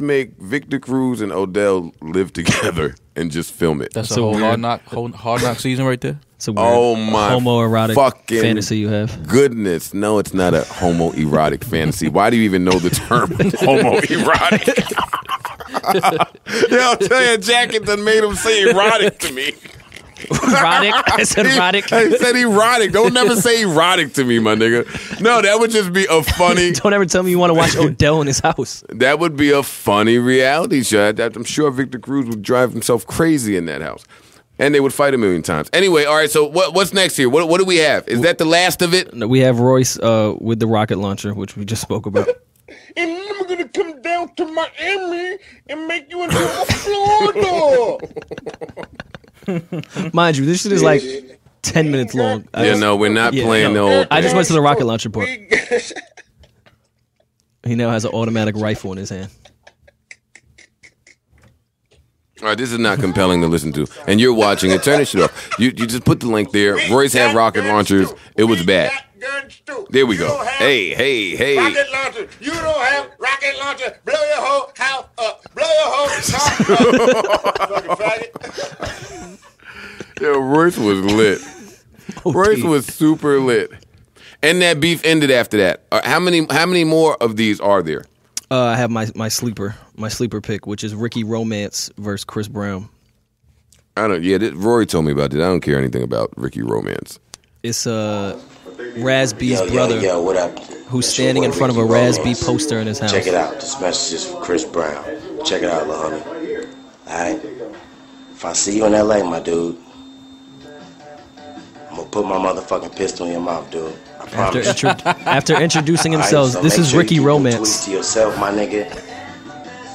make Victor Cruz and Odell live together and just film it. That's a whole hard knock season right there. It's a weird my homoerotic fantasy you have. Goodness, no, it's not a homoerotic fantasy. Why do you even know the term homoerotic? Yo, I'll tell you, a jacket that made him say erotic to me. Erotic? I said erotic. I said erotic. Don't never say erotic to me, my nigga. No, that would just be a funny. Don't ever tell me you want to watch Odell in his house. That would be a funny reality show. I'm sure Victor Cruz would drive himself crazy in that house. And they would fight a million times. Anyway, all right, so what's next here? What do we have? Is that the last of it? We have Royce with the rocket launcher, which we just spoke about. And then I'm going to come down to Miami and make you into a Florida. Mind you, this shit is like 10 minutes long. We're not playing the whole thing. I just went to the rocket launcher part. He now has an automatic rifle in his hand. All right, this is not compelling to listen to. And you're watching it. Turn this shit off. You just put the link there. Royce had rocket launchers. It was bad. There we go. Hey. Rocket launcher. You don't have rocket launcher. Blow your whole house up. Blow your whole house up. Fucking faggot. Yo, Royce was lit. Royce was super lit. And that beef ended after that. How many more of these are there? I have my sleeper pick, which is Ricky Romance versus Chris Brown. Rory told me about it. I don't care anything about Ricky Romance. It's Raz B's brother, what up? who's standing in front of a Raz B poster in his house. Check it out. This message is for Chris Brown. Check it out, little homie. Alright? If I see you in LA, my dude, I'm gonna put my motherfucking pistol in your mouth, dude. I After introducing themselves, so this is sure Ricky Romance. Tweet to yourself, my nigga,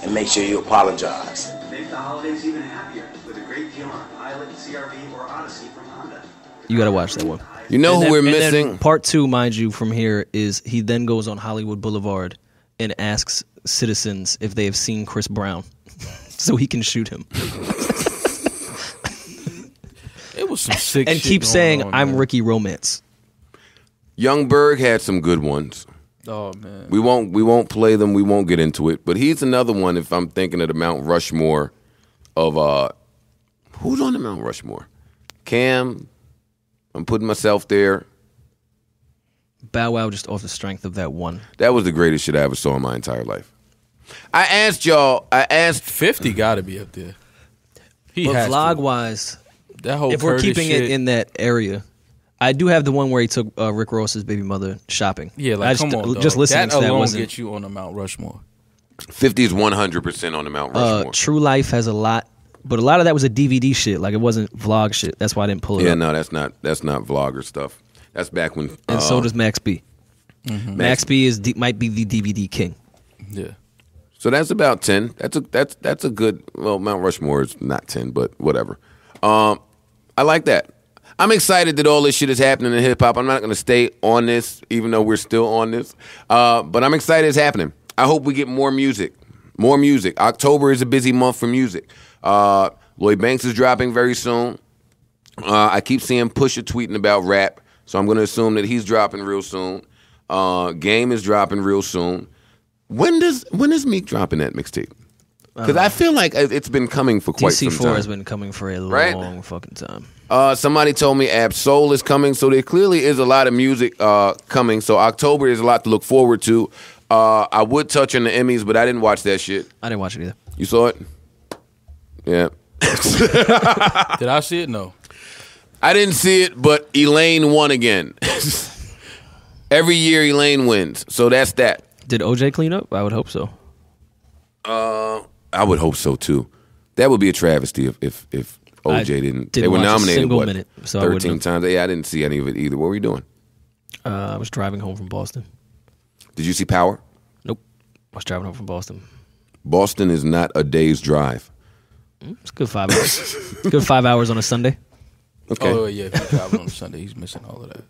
and make sure you apologize. Make the holidays even happier with a great deal on Pilot, CRV, or Odyssey from Honda. You got to watch that one. You know who we're missing? And then part 2, mind you, from here is he then goes on Hollywood Boulevard and asks citizens if they have seen Chris Brown so he can shoot him. It was some sick and shit keep going saying, on, I'm man. Ricky Romance. Young Berg had some good ones. Oh man. We won't play them. We won't get into it. But he's another one. If I'm thinking of the Mount Rushmore of who's on the Mount Rushmore? Cam. I'm putting myself there. Bow Wow just off the strength of that one. That was the greatest shit I ever saw in my entire life. I asked 50 got to be up there. He but has vlog to. wise, That whole if we're Curtis keeping shit, it in that area, I do have the one where he took Rick Ross's baby mother shopping. yeah, like come on, just dog. listening that to that alone wasn't. get you on the Mount Rushmore. 50 is 100% on the Mount Rushmore. True Life has a lot, but a lot of that was a DVD shit. Like it wasn't vlog shit. That's why I didn't pull it Yeah, up. no, that's not vlogger stuff. That's back when. And so does Max B. Mm-hmm. Max B is might be the DVD king. Yeah. So that's about 10. That's a good. Well, Mount Rushmore is not 10, but whatever. I like that. I'm excited that all this shit is happening in hip hop. I'm not going to stay on this, even though we're still on this. But I'm excited it's happening. I hope we get more music. More music. October is a busy month for music. Lloyd Banks is dropping very soon. I keep seeing Pusha tweeting about rap, so I'm going to assume that he's dropping real soon. Game is dropping real soon. When is Meek dropping that mixtape? Because I feel like it's been coming for quite some time. DC4 has been coming for a long fucking time. Somebody told me Ab Soul is coming, so there clearly is a lot of music coming. So October is a lot to look forward to. I would touch on the Emmys, but I didn't watch that shit. I didn't watch it either. You saw it? Yeah. Did I see it? No. I didn't see it, but Elaine won again. Every year Elaine wins, so that's that. Did OJ clean up? I would hope so. I would hope so too. That would be a travesty if OJ didn't. They were nominated what, minute, so 13 times. Yeah, I didn't see any of it either. What were you doing? I was driving home from Boston. Did you see Power? Nope. I was driving home from Boston. Boston is not a day's drive. It's a good 5 hours. Good 5 hours on a Sunday. Okay. Oh yeah, he's driving on Sunday. He's missing all of that.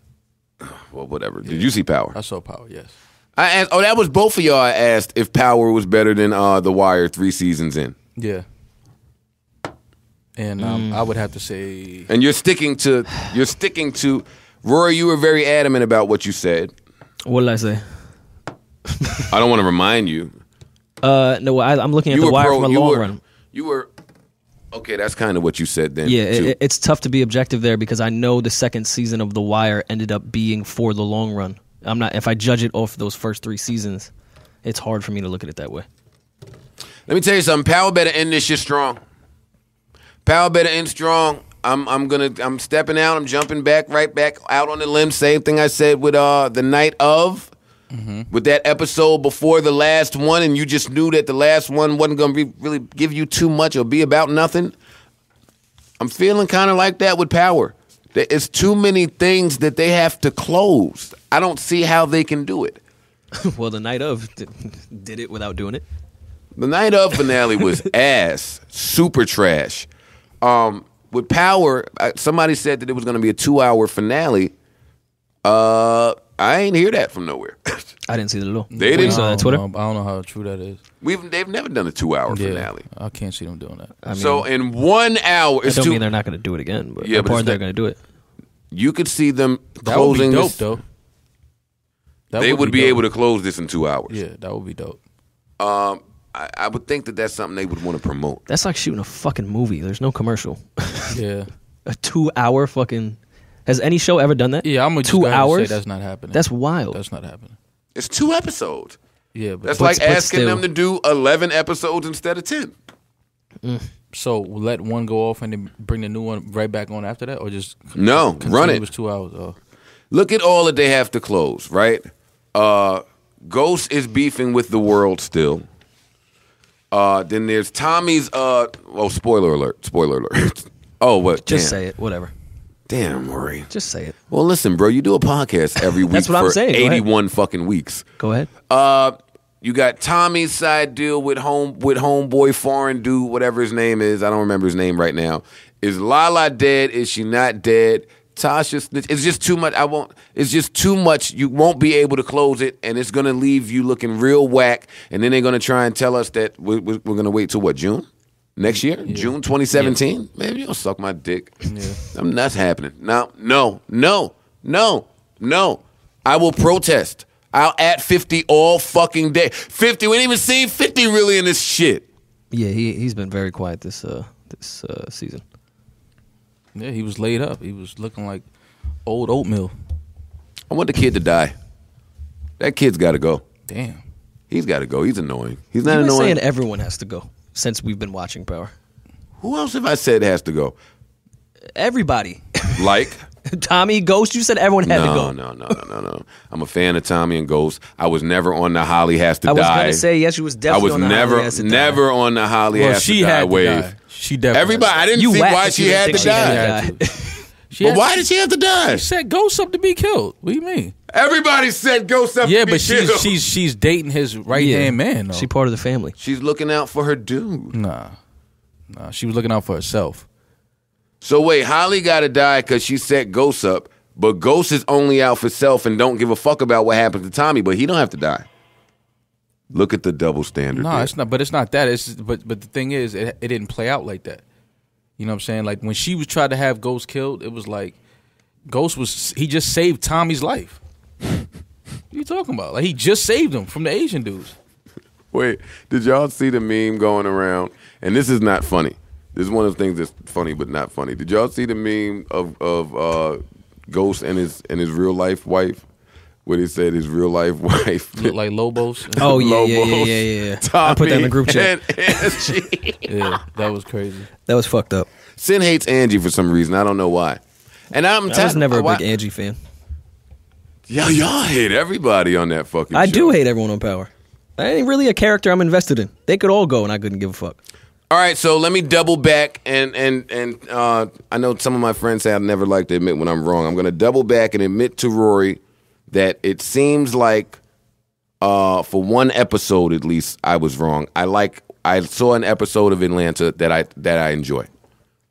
Well, whatever. Did you see Power? I saw Power. Yes. I asked. Oh, that was both of y'all. I asked if Power was better than The Wire 3 seasons in. Yeah. And I would have to say. And you're sticking to. Rory, you were very adamant about what you said. What did I say? I don't want to remind you. No, I'm looking at The Wire from a long run. You were. Okay, that's kind of what you said then. Yeah, it's tough to be objective there because I know the second season of The Wire ended up being for the long run. I'm not. If I judge it off those first 3 seasons, it's hard for me to look at it that way. Let me tell you something. Power better end this shit strong. Power better end strong. I'm stepping out. I'm jumping right back out on the limb. Same thing I said with the night of. Mm-hmm. With that episode before the last one, and you just knew that the last one wasn't going to really give you too much or be about nothing. I'm feeling kind of like that with Power. It's too many things that they have to close. I don't see how they can do it. Well, the night of did it without doing it. The night of finale was ass, super trash. With Power, somebody said that it was going to be a 2-hour finale. I ain't hear that from nowhere. I didn't see that at all. They didn't. Saw that Twitter. I don't know how true that is. They've never done a 2-hour finale. I can't see them doing that. I mean, so in 1 hour, I don't mean they're not going to do it again, but yeah, they're going to do it. You could see them that closing would be dope, this. though. They would be able to close this in 2 hours. Yeah, that would be dope. I would think that that's something they would want to promote. That's like shooting a fucking movie. There's no commercial. Yeah. A 2-hour fucking. Has any show ever done that? Yeah, I'm gonna 2 hours. Say that's not happening. That's wild. That's not happening. It's 2 episodes. Yeah, but that's like asking them to do 11 episodes instead of 10. So let one go off and then bring the new one right back on after that, or just run it. It was 2 hours. Oh. Look at all that they have to close. Right. Ghost is beefing with the world still. Then there's Tommy's. Spoiler alert! Spoiler alert! Oh, what? Just say it. Whatever. Damn, Rory. Just say it. Well, listen, bro. You do a podcast every week That's what for I'm saying. 81 fucking weeks. Go ahead. You got Tommy's side deal with homeboy foreign dude, whatever his name is. I don't remember his name right now. Is Lala dead? Is she not dead? Tasha, it's just too much. It's just too much. You won't be able to close it, and it's gonna leave you looking real whack. And then they're gonna try and tell us that we're gonna wait till what, June next year, June 2017. Yeah. Maybe you'll suck my dick. Yeah. That's happening. No. I will protest. I'll at 50 all fucking day. 50, we ain't even seen 50 really in this shit. Yeah, he's been very quiet this season. Yeah, he was laid up. He was looking like old oatmeal. I want the kid to die. That kid's got to go. Damn. He's got to go. He's annoying. He's not You've been annoying. saying everyone has to go since we've been watching Power. Who else have I said has to go? Everybody. Like? Tommy, Ghost, you said everyone had to go. No. I'm a fan of Tommy and Ghost. I was never on the Holly has to die. I was going to say, yes, you was definitely on the Holly has to die. never on the Holly has to die wave. She definitely. Everybody, I didn't see why she had to die. But why did she have to die? She set Ghost up to be killed. What do you mean? Everybody set Ghost up to be killed. Yeah, but she's dating his right-hand man, though. She part of the family. She's looking out for her dude. Nah, she was looking out for herself. So wait, Holly got to die because she set Ghost up, but Ghost is only out for self and don't give a fuck about what happens to Tommy, but he don't have to die. Look at the double standard. No, it's not. But it's not that. But the thing is, it didn't play out like that. You know what I'm saying? Like when she was trying to have Ghost killed, it was like he just saved Tommy's life. What are you talking about? Like he just saved him from the Asian dudes. Wait, did y'all see the meme going around? And this is not funny. This is one of the things that's funny but not funny. Did y'all see the meme of Ghost and his real life wife? Where he said his real life wife looked like Lobos. Oh yeah. I put that in the group chat. Yeah, that was crazy. That was fucked up. Sin hates Angie for some reason. I don't know why. And I was never a big Angie fan. Y'all hate everybody on that fucking show. I do hate everyone on Power. I ain't really a character I'm invested in. They could all go and I couldn't give a fuck. All right, so let me double back and I know some of my friends say I never like to admit when I'm wrong. I'm going to double back and admit to Rory that it seems like for one episode at least I was wrong. I saw an episode of Atlanta that I enjoy.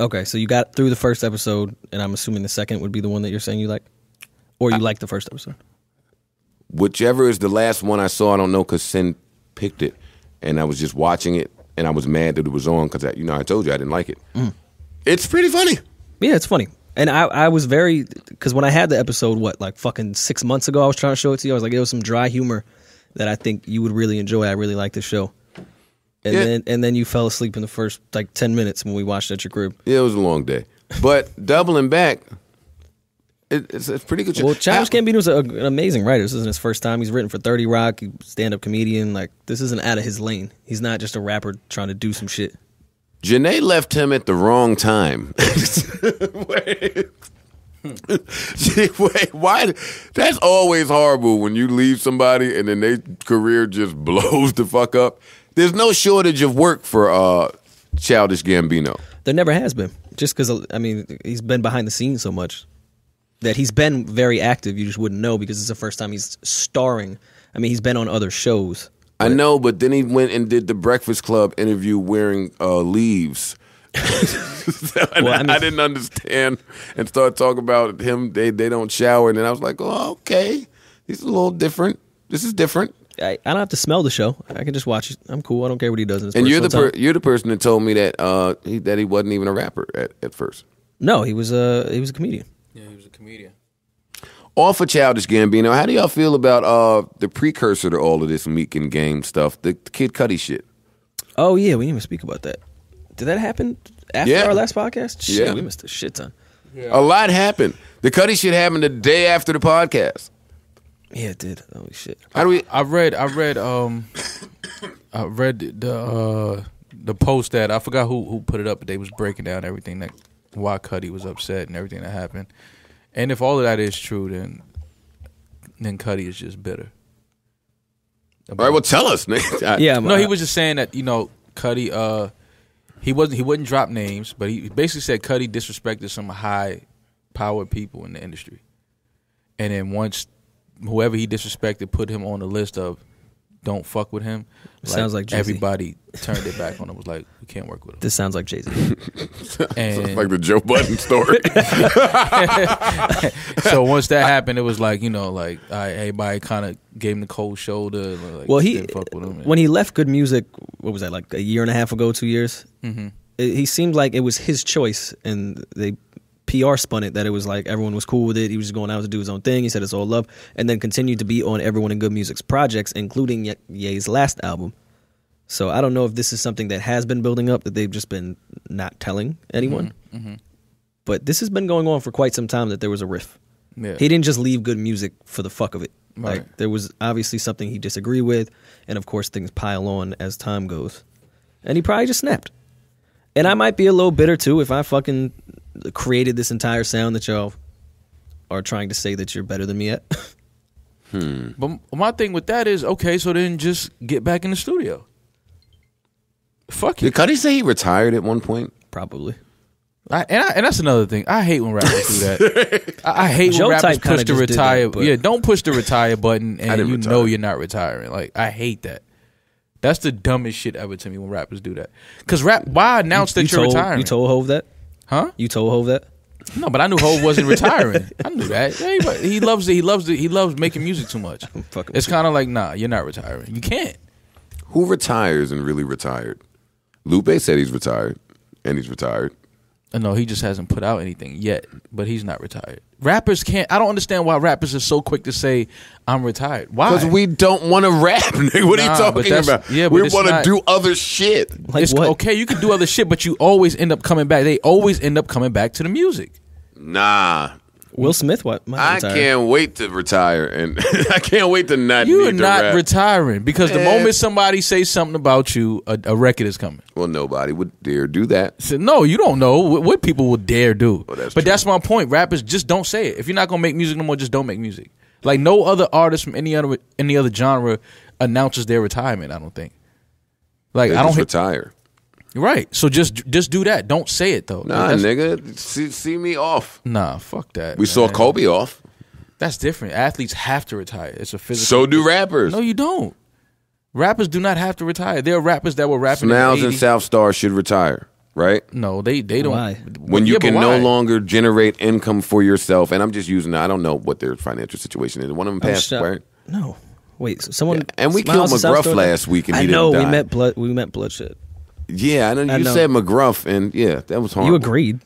Okay, so you got through the first episode, and I'm assuming the second would be the one that you're saying you like, or you like the first episode. Whichever is the last one I saw, I don't know because Sin picked it, and I was just watching it, and I was mad that it was on because I told you I didn't like it. Mm. It's pretty funny. Yeah, it's funny. And I was very, because when I had the episode, like fucking 6 months ago, I was trying to show it to you. I was like, it was some dry humor that I think you would really enjoy. I really like the show. And then you fell asleep in the first like 10 minutes when we watched at your crib. Yeah, it was a long day. But doubling back, it's a pretty good show. Well, Childish Gambino's an amazing writer. This isn't his first time. He's written for 30 Rock, stand-up comedian. Like, this isn't out of his lane. He's not just a rapper trying to do some shit. Janae left him at the wrong time. Wait, why? That's always horrible when you leave somebody and then their career just blows the fuck up. There's no shortage of work for Childish Gambino. There never has been. Just because, he's been behind the scenes so much that he's been very active. You just wouldn't know because it's the first time he's starring. He's been on other shows. I know, but then he went and did the Breakfast Club interview wearing leaves. I didn't understand and started talking about him. They don't shower, and then I was like, oh, okay, he's a little different. This is different. I don't have to smell the show. I can just watch it. I'm cool. I don't care what he does in his and you're the person that told me that he wasn't even a rapper at first. No, he was a comedian. Yeah, he was a comedian. Off of Childish Gambino, how do y'all feel about the precursor to all of this Meek and Game stuff, the Kid Cudi shit? Oh yeah, we didn't even speak about that. Did that happen after our last podcast? Shit, yeah, we missed a shit ton. Yeah. A lot happened. The Cudi shit happened the day after the podcast. Yeah, it did. Holy shit! I read the post that I forgot who put it up, but they was breaking down everything why Cudi was upset and everything that happened. And if all of that is true, then Cudi is just bitter. All right, well, tell us, nigga. No, he was just saying that Cudi. He wouldn't drop names, but he basically said Cudi disrespected some high power people in the industry. And then once whoever he disrespected put him on the list of don't fuck with him, sounds like Jay-Z. Everybody turned it back on him. Was like, we can't work with him. This sounds like Jay-Z. Sounds like the Joe Budden story. So once that happened, it was like, everybody kind of gave him the cold shoulder. Like, well, didn't fuck with him. When he left Good Music, what was that, like a year and a half ago, 2 years? Mm-hmm. He seemed like it was his choice, and they PR spun it that it was like everyone was cool with it. He was just going out to do his own thing. He said it's all love, and then continued to be on Everyone in Good Music's projects, including Ye's last album. So I don't know if this is something that has been building up that they've just been not telling anyone. Mm-hmm. But this has been going on for quite some time that there was a riff. Yeah. He didn't just leave Good Music for the fuck of it. Right. Like there was obviously something he disagreed with, and of course things pile on as time goes. And he probably just snapped. And I might be a little bitter too if I fucking created this entire sound that y'all are trying to say that you're better than me at. But my thing with that is, okay, so then just get back in the studio. Fuck you. Did Cudi say he retired at one point? Probably. And that's another thing. I hate when rappers do that. I hate when rappers push the retire. Don't push the retire button and you know you're not retiring. Like, I hate that. That's the dumbest shit ever to me when rappers do that. Because why announce that you're retiring? You told Hov that? Huh? You told Hov that? No, but I knew Hov wasn't retiring. I knew that. Yeah, he loves it. He loves making music too much. It's kind of like, nah, you're not retiring. You can't. Who retires and really retired? Lupe said he's retired, and he's retired. No, he just hasn't put out anything yet, but he's not retired. Rappers can't. I don't understand why rappers are so quick to say, I'm retired. Why? Because we don't want to rap, nigga. What are you talking about? Yeah, we want to do other shit. Like what? Okay, you can do other shit, but you always end up coming back. They always end up coming back to the music. Nah. Will Smith, what? I can't wait to retire, and I can't wait to not. You're need to not rap. Retiring because the moment somebody says something about you, a record is coming. Well, nobody would dare do that. So, no, you don't know what people would dare do. Well, but that's my point. Rappers just don't say it. If you're not gonna make music no more, just don't make music. Like no other artist from any other genre announces their retirement. I don't think. Like they I don't retire. Right. So just do that. Don't say it though. Nah, nigga. See me off. Nah, fuck that. We saw Kobe off. That's different. Athletes have to retire. It's a physical. So do rappers. No, you don't. Rappers do not have to retire. There are rappers that were rapping. Smiles and South Star should retire, right? No, they don't. Why? When you can no longer generate income for yourself, and I'm just using. I don't know what their financial situation is. One of them passed, right? No. Wait. So someone. Yeah, and we killed McGruff last week, and he didn't die. We met Bloodshed. Yeah, I know you said McGruff, and yeah, that was horrible. You agreed.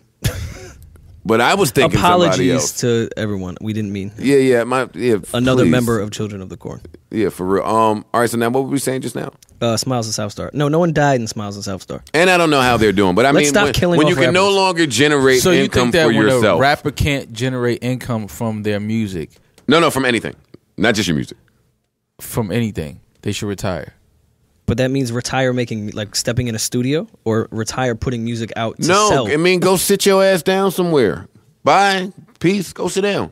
But I was thinking somebody else. Apologies to everyone. We didn't mean. Yeah. Another please. member of Children of the Corn. Yeah, for real. All right, so now what were we saying just now? Smiles and South Star. No one died in Smiles and South Star. And I don't know how they're doing, but I mean, when you can no longer generate so you income think that for when yourself. a rapper can't generate income from their music? No, from anything. Not just your music. From anything. They should retire. But that means retire making, like stepping in a studio, or retire putting music out to sell? No, I mean go sit your ass down somewhere. Bye. Peace. Go sit down.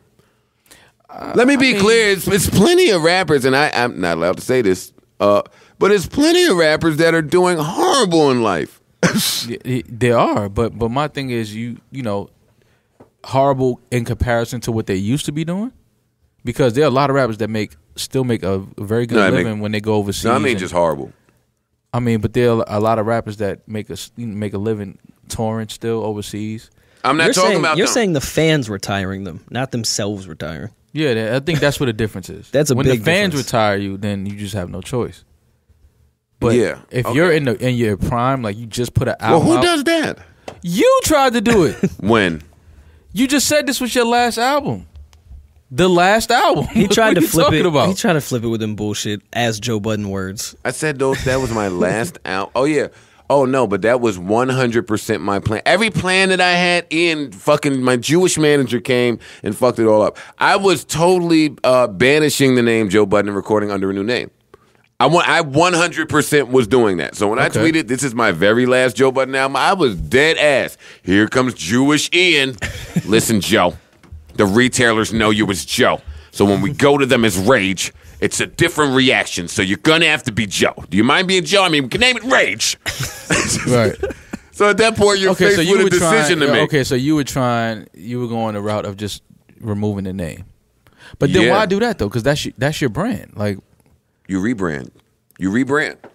Let me be clear. It's plenty of rappers, and I'm not allowed to say this, but it's plenty of rappers that are doing horrible in life. There are, but my thing is you know, horrible in comparison to what they used to be doing, because there are a lot of rappers that still make a very good living when they go overseas. No, I mean just horrible. I mean, but there are a lot of rappers that make a living touring still overseas. I'm not talking about them. You're saying the fans retiring them, not themselves retiring. Yeah, I think that's what the difference is. That's a when big the fans difference. retire you, then you just have no choice. But yeah, if you're in your prime, like you just put an album well, who out, does that? You tried to do it. When? You just said this was your last album. The last album. He tried to flip it. About? He tried to flip it with them bullshit as Joe Budden words. I said that was my last album. Oh yeah. Oh no, but that was 100% my plan. Every plan that I had fucking my Jewish manager came and fucked it all up. I was totally banishing the name Joe Budden and recording under a new name. I 100% was doing that. So when I tweeted, this is my very last Joe Budden album, I was dead ass. Here comes Jewish Ian. Listen, Joe. The retailers know you as Joe. So when we go to them as Rage, it's a different reaction. So you're going to have to be Joe. Do you mind being Joe? I mean, we can name it Rage. Right. So at that point, you're faced with a decision to make. Okay, so you were going the route of just removing the name. But then why do that though? Because that's your brand. Like, you rebrand.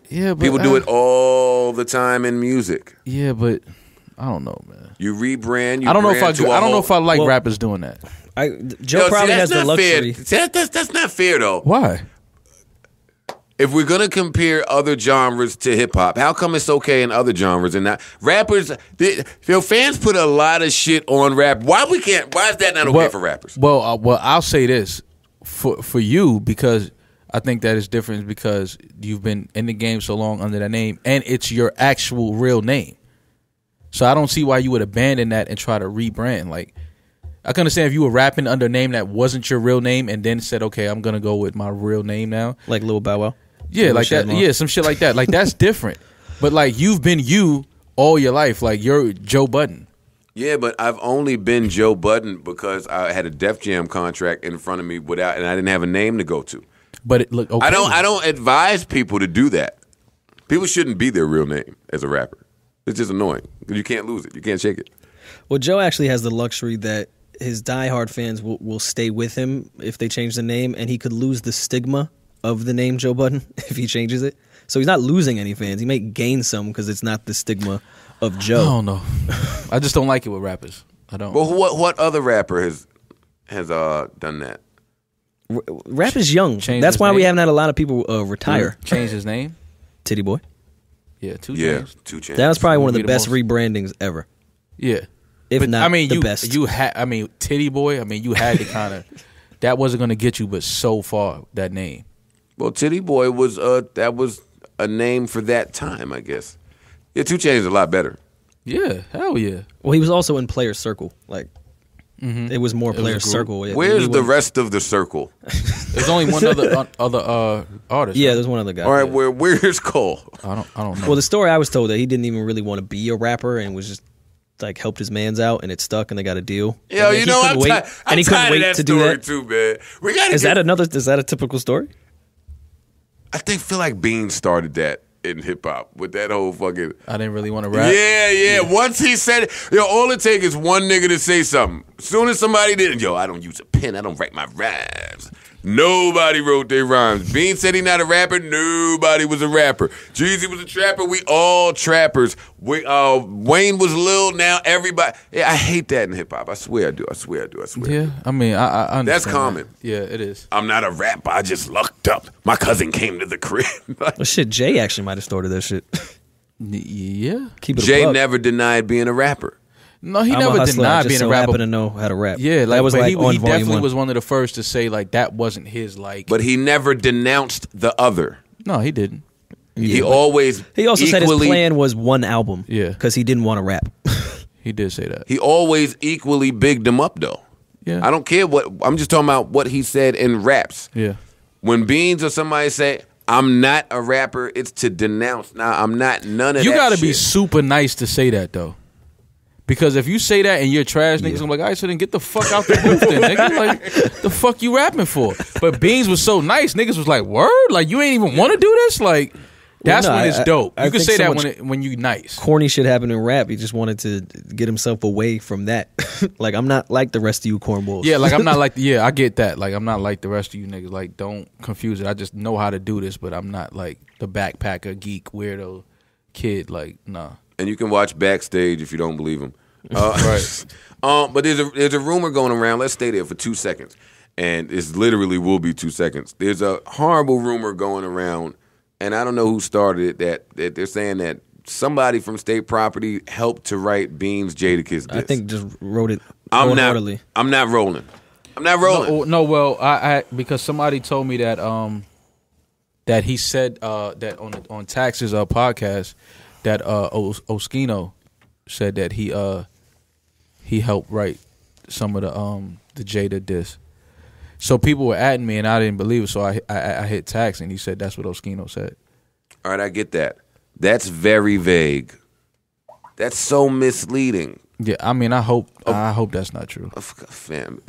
Yeah, but people do it all the time in music. Yeah, but I don't know, man. You rebrand. I don't know if I like rappers doing that. Joe probably has the luxury. That's not fair though. Why? If we're gonna compare other genres to hip hop, how come it's okay in other genres and not rappers? Fans put a lot of shit on rap. Why is that not okay for rappers? Well, I'll say this for you, because I think that is different because you've been in the game so long under that name, and it's your actual real name. So I don't see why you would abandon that and try to rebrand. Like, I can understand if you were rapping under a name that wasn't your real name and then said, okay, I'm gonna go with my real name now, like Lil Bow Wow. Yeah, like that. Yeah, some shit like that. Like, that's different. But like, you've been you all your life. Like, you're Joe Budden. Yeah, but I've only been Joe Budden because I had a Def Jam contract in front of me and I didn't have a name to go to. But look, okay. I don't advise people to do that. People shouldn't be their real name as a rapper. It's just annoying. You can't lose it. You can't shake it. Well, Joe actually has the luxury that his diehard fans will stay with him if they change the name, and he could lose the stigma of the name Joe Budden if he changes it. So he's not losing any fans. He may gain some because it's not the stigma of Joe. I don't know. I just don't like it with rappers. I don't. Well, what other rapper has done that? Rap is young. That's why we haven't had a lot of people retire. Change his name? Titty Boy. Yeah, 2 Chainz. 2 Chainz. That was probably one of the best rebrandings ever. Yeah. If not the best. Titty Boy, you had to kind of, that wasn't going to get you but so far, that name. Well, Titty Boy was that was a name for that time, I guess. Yeah, 2 Chainz is a lot better. Yeah, hell yeah. Well, he was also in Player Circle. Like, it was more Player Circle. Where's the rest of the circle? There's only one other artist. Yeah, there's one other guy. All right, where's Cole? I don't know. Well, the story I was told that he didn't even really want to be a rapper and was just like helped his mans out, and it stuck, and they got a deal. Yo, you know, I'm tired of that story too, man. Is that a typical story? I feel like Beans started that in hip hop with that whole fucking. I didn't really want to rap. Yeah. Once he said it, all it takes is one nigga to say something. As soon as somebody did, I don't use a pen. I don't write my rhymes. Nobody wrote their rhymes. Bean said he not a rapper. Nobody was a rapper. Jeezy was a trapper. We all trappers. Wayne was Lil. Now everybody. Yeah, I hate that in hip hop. I swear I do. Yeah, I understand. That's common. That. Yeah, it is. I'm not a rapper. I just lucked up. My cousin came to the crib. Well, shit, Jay actually might have started that shit. Yeah. Jay never denied being a rapper. No, he never denied being a rapper. Happen to know how to rap. Yeah, that was he definitely was one of the first to say like that wasn't his like. But he never denounced the other. No, he didn't. He also said his plan was one album. Yeah, because he didn't want to rap. He did say that. He always equally bigged him up though. Yeah, I don't care what. I'm just talking about what he said in raps. Yeah, when Beans or somebody say, I'm not a rapper, it's to denounce. Now, I'm not none of that. You got to be super nice to say that though. Because if you say that and you're trash niggas, I'm like, all right, so then get the fuck out the booth then, nigga. Like, the fuck you rapping for? But Beans was so nice, niggas was like, word? Like, you ain't even want to do this? Like, that's when it's dope. You can say that when you nice. Corny shit happened in rap. He just wanted to get himself away from that. Like, I'm not like the rest of you cornballs. Yeah, like, I'm not like, I get that. Like, I'm not like the rest of you niggas. Like, don't confuse it. I just know how to do this, but I'm not like the backpacker, geek, weirdo kid. Like, nah. And you can watch Backstage if you don't believe him. Right. But there's a rumor going around. Let's stay there for 2 seconds. And it literally will be 2 seconds. There's a horrible rumor going around, and I don't know who started it, that they're saying that somebody from State Property helped to write Beans Jadakiss diss. I think just wrote it I'm not rolling. No, well, I because somebody told me that that he said that on Tax's podcast that Oskino said that he helped write some of the Jada diss. So people were adding me and I didn't believe it, so I hit Tax and he said that's what Oskino said. All right, I get that. That's very vague. That's so misleading. Yeah, I mean, I hope that's not true. Fam,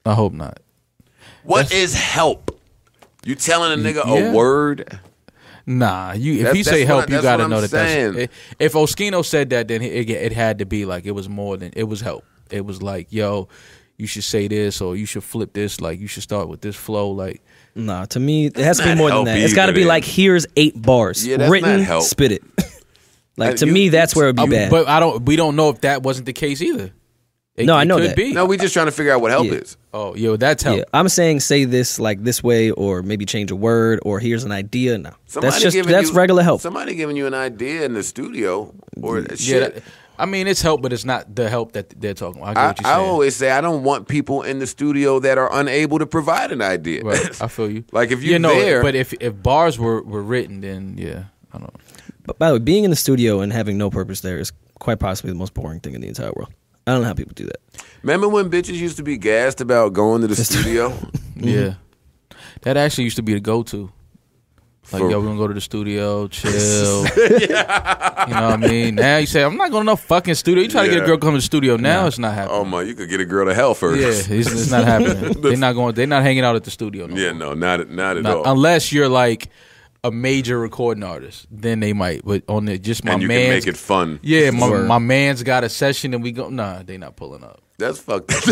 I hope not. What is help? You telling a nigga a word? Nah, if you say help, you gotta know that. If Oskino said that, then it had to be like it was more than it was help. It was like, yo, you should say this or you should flip this. Like you should start with this flow. Like, nah, to me, it has to be more than that. It's got to be like, here's 8 bars written, spit it. Like to me, that's where it'd be bad. But we don't know if that wasn't the case either. I know that. No, we just trying to figure out what help is. Oh, that's help. Yeah. I'm saying say this like this way, or maybe change a word, or here's an idea. No, that's regular help. Somebody giving you an idea in the studio or shit. I mean, it's help, but it's not the help that they're talking about. I get what you're saying. I always say I don't want people in the studio that are unable to provide an idea. Right, I feel you. Like if you're there, but if bars were written, then I don't know. But by the way, being in the studio and having no purpose there is quite possibly the most boring thing in the entire world. I don't know how people do that. Remember when bitches used to be gassed about going to the studio? Yeah. That actually used to be the go-to. Like, yo, we're going to go to the studio, chill. You know what I mean? Now you say, I'm not going to no fucking studio. You try to get a girl to come to the studio. Now it's not happening. Oh, my, you could get a girl to hell first. Yeah, it's not happening. They're not hanging out at the studio no more. No, not at all. Unless you're like a major recording artist, then they might. But on the just my man, you can make it fun. Yeah, my man's got a session and we go. Nah, they not pulling up. That's fucked up.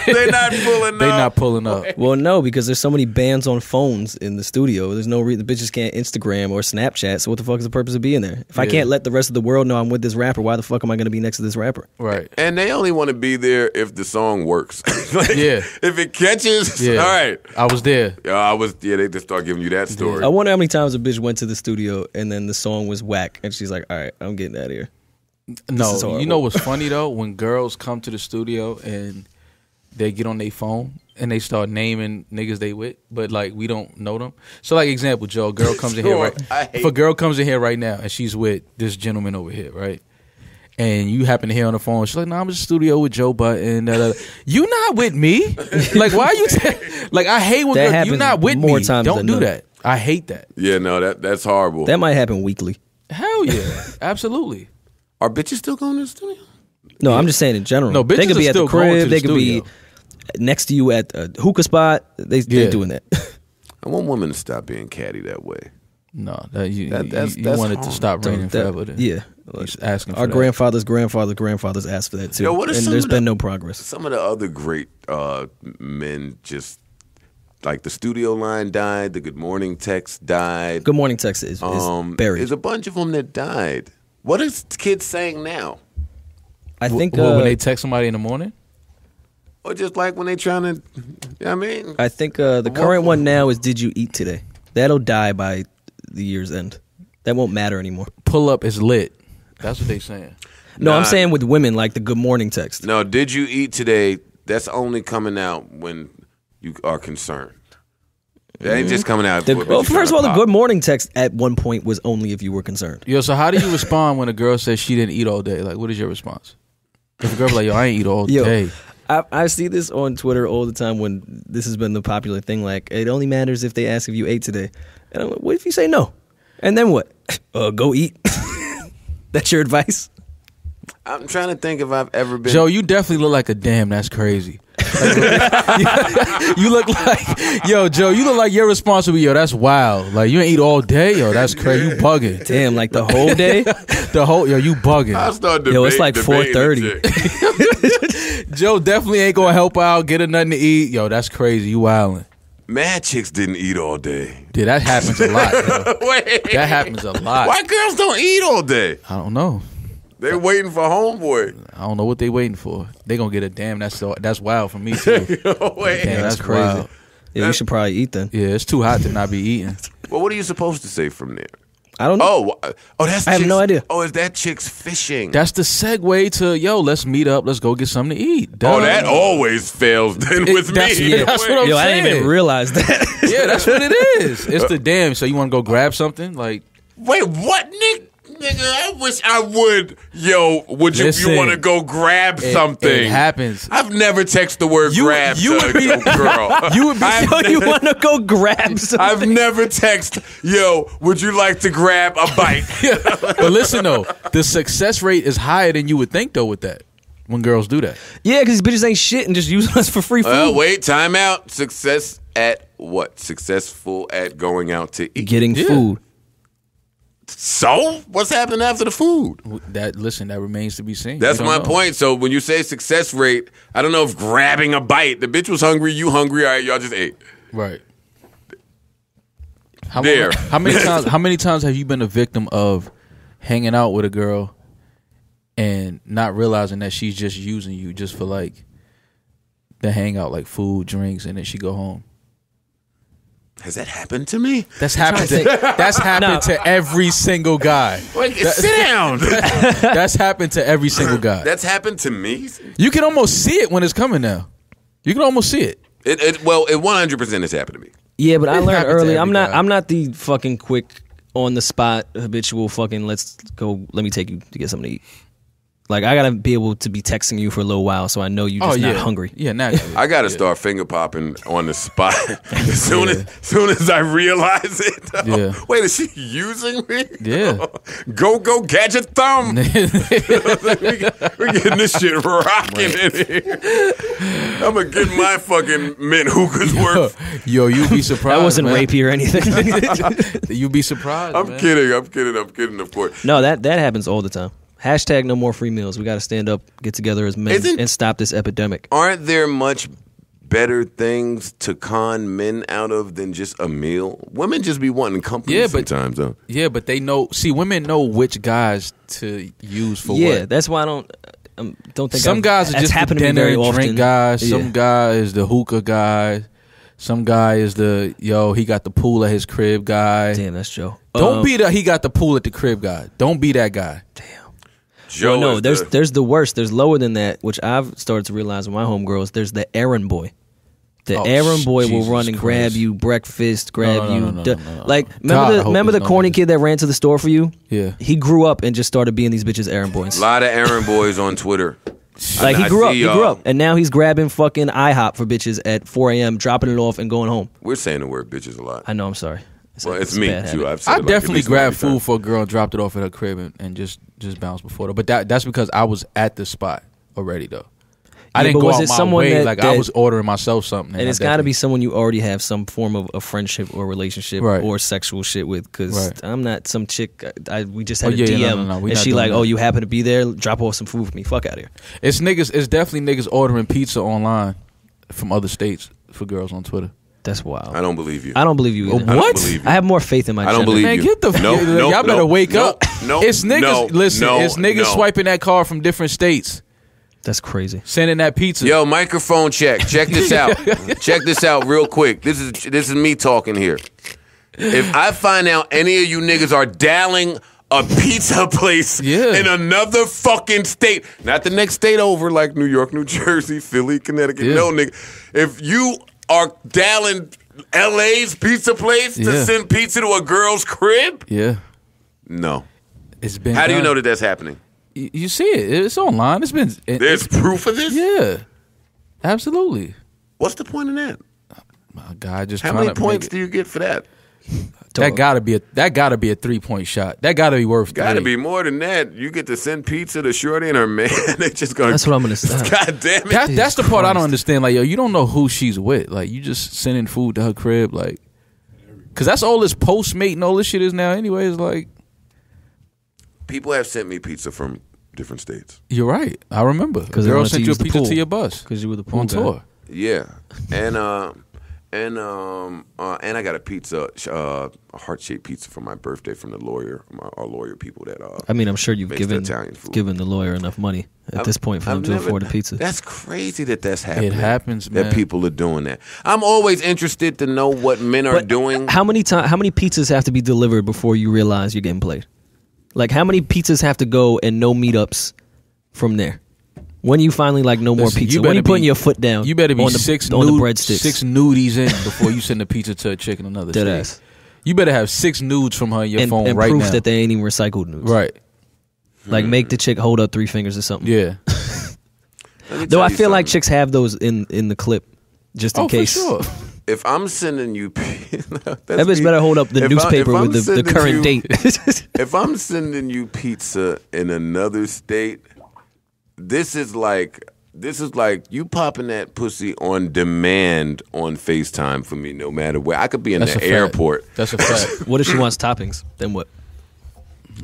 They're not pulling up. They're not pulling up. Well, no, because there's so many bands on phones in the studio. There's no reason. The bitches can't Instagram or Snapchat, so what the fuck is the purpose of being there? If I can't let the rest of the world know I'm with this rapper, why the fuck am I going to be next to this rapper? Right. And they only want to be there if the song works. If it catches, all right. I was there. They just start giving you that story. I wonder how many times a bitch went to the studio and then the song was whack, and she's like, all right, I'm getting out of here. No, you know what's funny though? When girls come to the studio and they get on their phone and they start naming niggas they with, but like we don't know them. So like example, Joe, girl comes in here if a girl comes in here right now and she's with this gentleman over here, right? And you happen to hear on the phone, she's like, "No, I'm in the studio with Joe Budden." You not with me? Like why you? Like I hate when girls, you not with me. Don't do that. I hate that. Yeah, no, that's horrible. That might happen weekly. Hell yeah, absolutely. Are bitches still going to the studio? No, I'm just saying in general. No, bitches they could be are at the still going crib. to the They could be next to you at a hookah spot. They're doing that. I want women to stop being catty that way. No, you want it to stop raining forever. Then. Yeah. Asking for our grandfathers asked for that too. Yo, and there's been no progress. Some of the other great men just... Like the studio line died, the Good Morning text died. Good Morning text is buried. There's a bunch of them that died. What is kids saying now? I think when they text somebody in the morning, or just like when they trying to. You know what I mean, I think the current one now is "Did you eat today?" That'll die by the year's end. That won't matter anymore. Pull up is lit. That's what they saying. No, I'm saying with women, like the Good Morning text. No, did you eat today? That's only coming out when you are concerned. It ain't just coming out. Well, first of all, the Good Morning text at one point was only if you were concerned. Yo, so how do you respond when a girl says she didn't eat all day? Like, what is your response? If a girl be like, yo, I ain't eat all day. I see this on Twitter all the time when this has been the popular thing. Like, it only matters if they ask if you ate today. And I'm like, what if you say no? And then what? Go eat. That's your advice? I'm trying to think if I've ever been. Joe, you definitely look like a damn. That's crazy. You look like, yo, Joe, you look like your response would be, yo, that's wild. Like, you ain't eat all day? Yo, that's crazy. You bugging. Damn, like the whole day? Yo, you bugging. I start yo, it's like 4:30. Joe definitely ain't gonna help out, get her nothing to eat. Yo, that's crazy. You wildin'. Mad chicks didn't eat all day. Dude, that happens a lot. Wait. That happens a lot. Why girls don't eat all day? I don't know. They waiting for homeboy. I don't know what they waiting for. They gonna get a damn. That's wild for me too. Damn, that's crazy. Wild. Yeah, you should probably eat then. Yeah, it's too hot to not be eating. Well, what are you supposed to say from there? I don't know. I have no idea. Oh, is that chick's fishing? That's the segue to, yo, let's meet up. Let's go get something to eat. Duh. Oh, that always fails then with me. That's what I'm saying. I didn't even realize that. Yeah, that's what it is. It's the damn. So you want to go grab something? Like, wait, what, Nick? Nigga, I wish I would. Yo, would you? Listen, you want to go grab something? It happens. I've never texted the word grab to a girl. You would be. You want to go grab something? I've never texted. Yo, would you like to grab a bite? But listen though, the success rate is higher than you would think though with that. When girls do that. Yeah, because these bitches ain't shit and just using us for free food. Wait, time out. Success at what? Successful at going out to eat. Getting food. So what's happening after the food? That remains to be seen. That's my point. So when you say success rate, I don't know if grabbing a bite, the bitch was hungry, you hungry, all right, y'all just ate. Right. How many times have you been a victim of hanging out with a girl and not realizing that she's just using you just for like the hangout, like food, drinks, and then she go home? Has that happened to me? That's happened to every single guy. Wait, sit down. That's happened to every single guy. That's happened to me? You can almost see it when it's coming now. You can almost see it. It 100% has happened to me. Yeah, but I learned early. I'm not the fucking quick on the spot habitual fucking let's go, let me take you to get something to eat. Like, I gotta be able to be texting you for a little while so I know you're just not hungry. Yeah, naturally. I gotta start finger popping on the spot as soon as I realize it. Yeah. Wait, is she using me? Yeah. Go, gadget thumb. We're getting this shit rocking in here. I'm gonna get my fucking mint hookahs worth. Yo, you'd be surprised. That wasn't rapey or anything. You'd be surprised. I'm kidding, of course. No, that happens all the time. Hashtag no more free meals. We got to stand up, get together as men, and stop this epidemic. Aren't there much better things to con men out of than just a meal? Women just be wanting company sometimes, though. Yeah, but they know. See, women know which guys to use for what. Yeah, that's why I don't think some guys are just the dinner drink guys. Yeah. Some guy is the hookah guy. Some guy is the he got the pool at his crib guy. Damn, that's Joe. Don't be the he got the pool at the crib guy. Don't be that guy. Damn. Joe, well, no, there's the worst. There's lower than that, which I've started to realize with my homegirls. There's the errand boy. The errand boy will run and grab you breakfast, No. Like, remember the corny kid that ran to the store for you? Yeah. He grew up and just started being these bitches' errand boys. A lot of errand boys on Twitter. Like, he grew up, and now he's grabbing fucking IHOP for bitches at 4 a.m., dropping it off and going home. We're saying the word bitches a lot. I know, I'm sorry. Well, it's me too. I definitely grabbed food for a girl and dropped it off at her crib and just bounced before her. But that's because I was at the spot already, though. I didn't go out my way. I was ordering myself something. And it's got to be someone you already have some form of a friendship or relationship or sexual shit with. Because I'm not some chick. We just had a DM. And she like, you happen to be there? Drop off some food for me. Fuck out of here. It's niggas. It's definitely niggas ordering pizza online from other states for girls on Twitter. That's wild. I don't believe you. I don't believe you either. What? I have more faith in my I don't believe you. Get the y'all better wake up. No, it's niggas. It's niggas swiping that card from different states. That's crazy. Sending that pizza. Yo, microphone check. Check this out. Check this out real quick. This is me talking here. If I find out any of you niggas are dialing a pizza place in another fucking state, not the next state over like New York, New Jersey, Philly, Connecticut. No, nigga. If you are dialing LA's pizza place to send pizza to a girl's crib? Yeah. No. It's been How do you know that that's happening? You see it. It's online. There's proof of this? Yeah. Absolutely. What's the point in that? My God, how many points do you get for that? That gotta be a 3-point shot. That gotta be worth. Gotta be more than that. You get to send pizza to Shorty and her man. They just gonna. That's what I'm gonna say. God damn it. That's the part I don't understand. Like, yo, you don't know who she's with. Like, you just sending food to her crib. Like, because that's all this Postmate and all this shit is now. Anyways, like, people have sent me pizza from different states. You're right. I remember. Because girl sent you a pizza to your bus because you were the pool on guy. tour. Yeah, and I got a pizza, a heart-shaped pizza for my birthday from the lawyer, our lawyer people that. I mean, I'm sure you've given the lawyer enough money at this point for them to afford a pizza. That's crazy that's happening. It happens, man. That people are doing that. I'm always interested to know what men are doing. How many pizzas have to be delivered before you realize you're getting played? Like, how many pizzas have to go and no meetups from there? When you finally like no more pizza? When you putting your foot down? You better be on the breadsticks. 6 nudies in before you send a pizza to a chick in another state. Ass. You better have 6 nudes from her in your phone right now. And proof that they ain't even recycled nudes. Right. Like, make the chick hold up 3 fingers or something. Yeah. Though I feel like chicks have those in the clip just in case. For sure. If I'm sending you, that bitch better hold up the newspaper with the current date. If I'm sending you pizza in another state, this is like you popping that pussy on demand on FaceTime for me, no matter where. I could be in the airport. That's a fact. What if she wants toppings? Then what?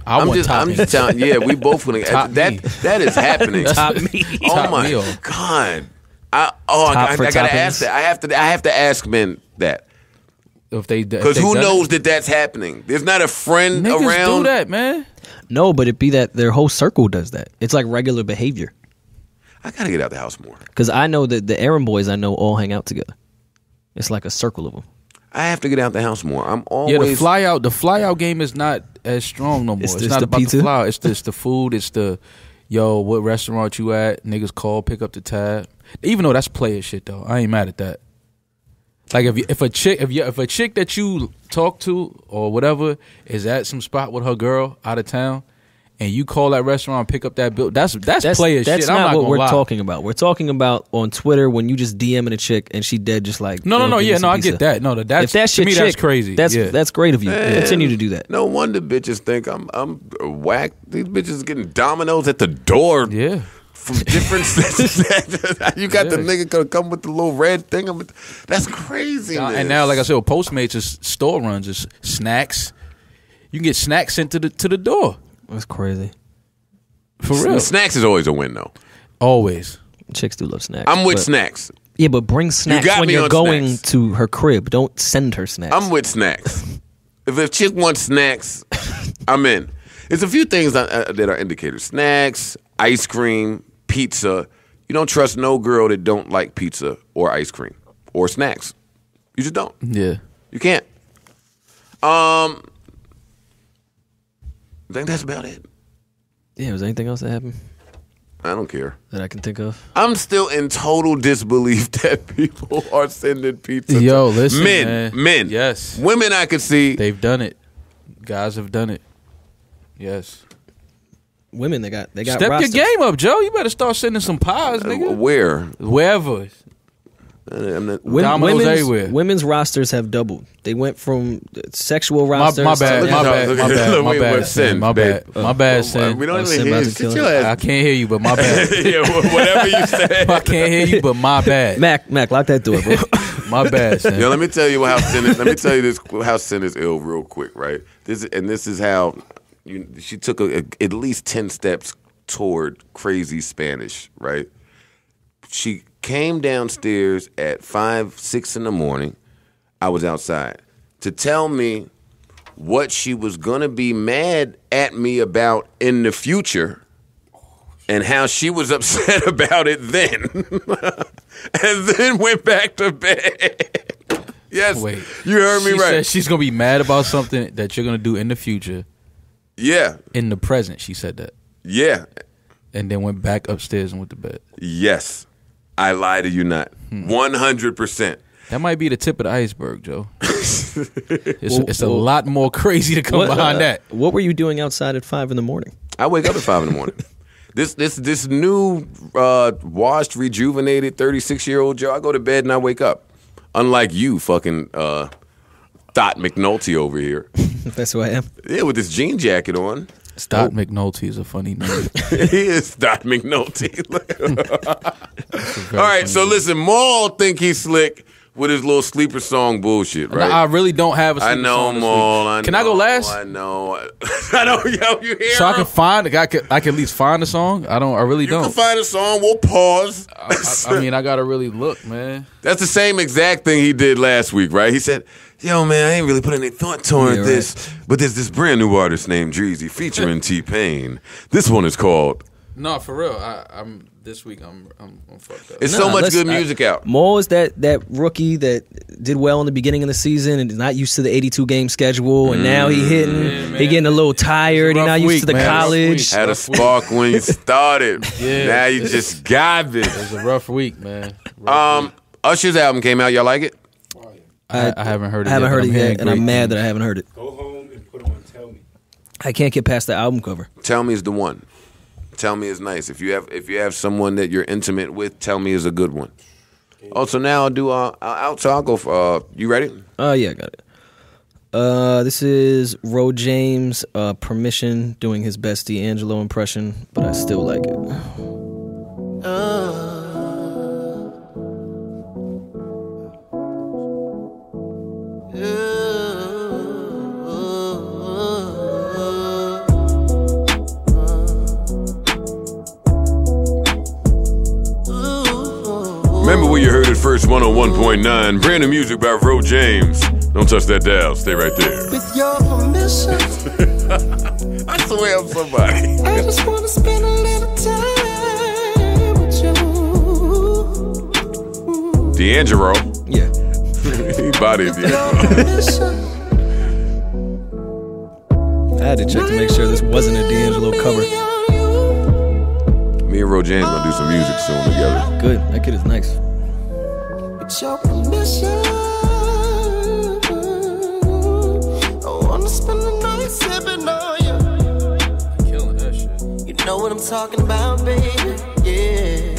I'm just telling. Yeah, we both gonna that is happening. Top me. Oh my God. I gotta ask that. I have to ask men that. Because who knows that that's happening? There's not a friend Niggas around. do that, man. No, but it be that their whole circle does that. It's like regular behavior. I gotta get out the house more. Because I know that the Aaron boys I know all hang out together. It's like a circle of them. I have to get out the house more. I'm always the fly out game is not as strong no more. It's not about pizza? the fly. It's the food. It's the what restaurant you at? Niggas call, pick up the tab. Even though that's player shit though, I ain't mad at that. Like if a chick that you talk to or whatever is at some spot with her girl out of town, and you call that restaurant and pick up that bill, that's player shit. That's not what we're talking about. We're talking about on Twitter when you just DMing a chick and she dead just like no, I get that. No, that's if that shit to me, chick, that's crazy. That's great of you. Man, continue to do that. No wonder bitches think I'm whack. These bitches getting dominoes at the door. Yeah. From different you got the nigga gonna come with the little red thing. That's crazy, man. And now, like I said, with Postmates, is store runs, is snacks. You can get snacks sent to the door. That's crazy. For real. Snacks is always a win, though. Always. Chicks do love snacks. I'm with snacks. Yeah, but bring snacks when you're going to her crib. Don't send her snacks. I'm with snacks. If a chick wants snacks, I'm in. There's a few things that are indicators. Snacks, ice cream, pizza. You don't trust no girl that don't like pizza or ice cream or snacks. You just don't. Yeah. You can't. I think that's about it. Yeah, was there anything else that happened? I don't care. That I can think of? I'm still in total disbelief that people are sending pizza. Yo, listen, Men. Yes. Women I could see. They've done it. Guys have done it. Yes. Women, they got Step rosters. your game up, Joe. You better start sending some pies, nigga. Where? Wherever. Domino's everywhere. Women's rosters have doubled. They went from sexual rosters. My bad, Sin. My bad, Sin. We don't even hear you. Sit your ass. I can't hear you, but my bad. Yeah, whatever you say. I can't hear you, but my bad. Mac, lock that door, bro. My bad, Sin. Yo, let me tell you how Sin is. Let me tell you this: how Sin is ill, real quick, right? This is how she took at least 10 steps toward crazy Spanish, right? She came downstairs at 5, 6 in the morning. I was outside to tell me what she was gonna be mad at me about in the future, and how she was upset about it then, and then went back to bed. Yes, wait, you heard me she right. Said she's gonna be mad about something that you're gonna do in the future. Yeah, in the present, she said that. Yeah, and then went back upstairs and went to bed. Yes. I lie to you not. 100%. That might be the tip of the iceberg, Joe. It's a lot more crazy to come behind that. What were you doing outside at 5 in the morning? I wake up at 5 in the morning. This new washed, rejuvenated 36-year-old Joe, I go to bed and I wake up. Unlike you, fucking Thought McNulty over here. That's who I am. Yeah, with this jean jacket on. Stott McNulty is a funny name. He is Stott McNulty. All right, so listen, Maul think he's slick with his little sleeper song bullshit, right? I really don't have a sleeper song. I know, Maul. Can I go last? I know. I know, yo, you hear so him? I can find, I can at least find a song? I really don't. You can find a song, we'll pause. I mean, I got to really look, man. That's the same exact thing he did last week, right? He said, yo, man, I ain't really put any thought toward this, but there's this brand new artist named Dreezy featuring T-Pain. This one is called... No, for real. I'm this week. I'm fucked up. It's so much good music out. Maul is that rookie that did well in the beginning of the season and is not used to the 82 game schedule, and now he getting a little tired. He's not used to the college. Had a spark when you started. Now you just garbage. It was a rough week, man. Usher's album came out. Y'all like it? I haven't heard it. I haven't heard it yet, and I'm mad that I haven't heard it. Go home and put on Tell Me. I can't get past the album cover. Tell Me is the one. Tell Me is nice. If you have someone that you're intimate with, Tell Me is a good one. Oh, so now I'll do. I'll go for. You ready? Yeah, I got it. This is Ro James, Permission, doing his best D'Angelo impression, but I still like it. it first, 101.9. Brand new music by Ro James. Don't touch that dial. Stay right there. With your permission, I swear I'm somebody. I just wanna spend a little time with you. D'Angelo. Yeah. He bodied D'Angelo. I had to check to make sure this wasn't a D'Angelo cover. Me and Ro James gonna do some music soon together. Good. That kid is nice. With your permission, I wanna spend the night sipping on you. Killing that shit. You know what I'm talking about, baby. Yeah.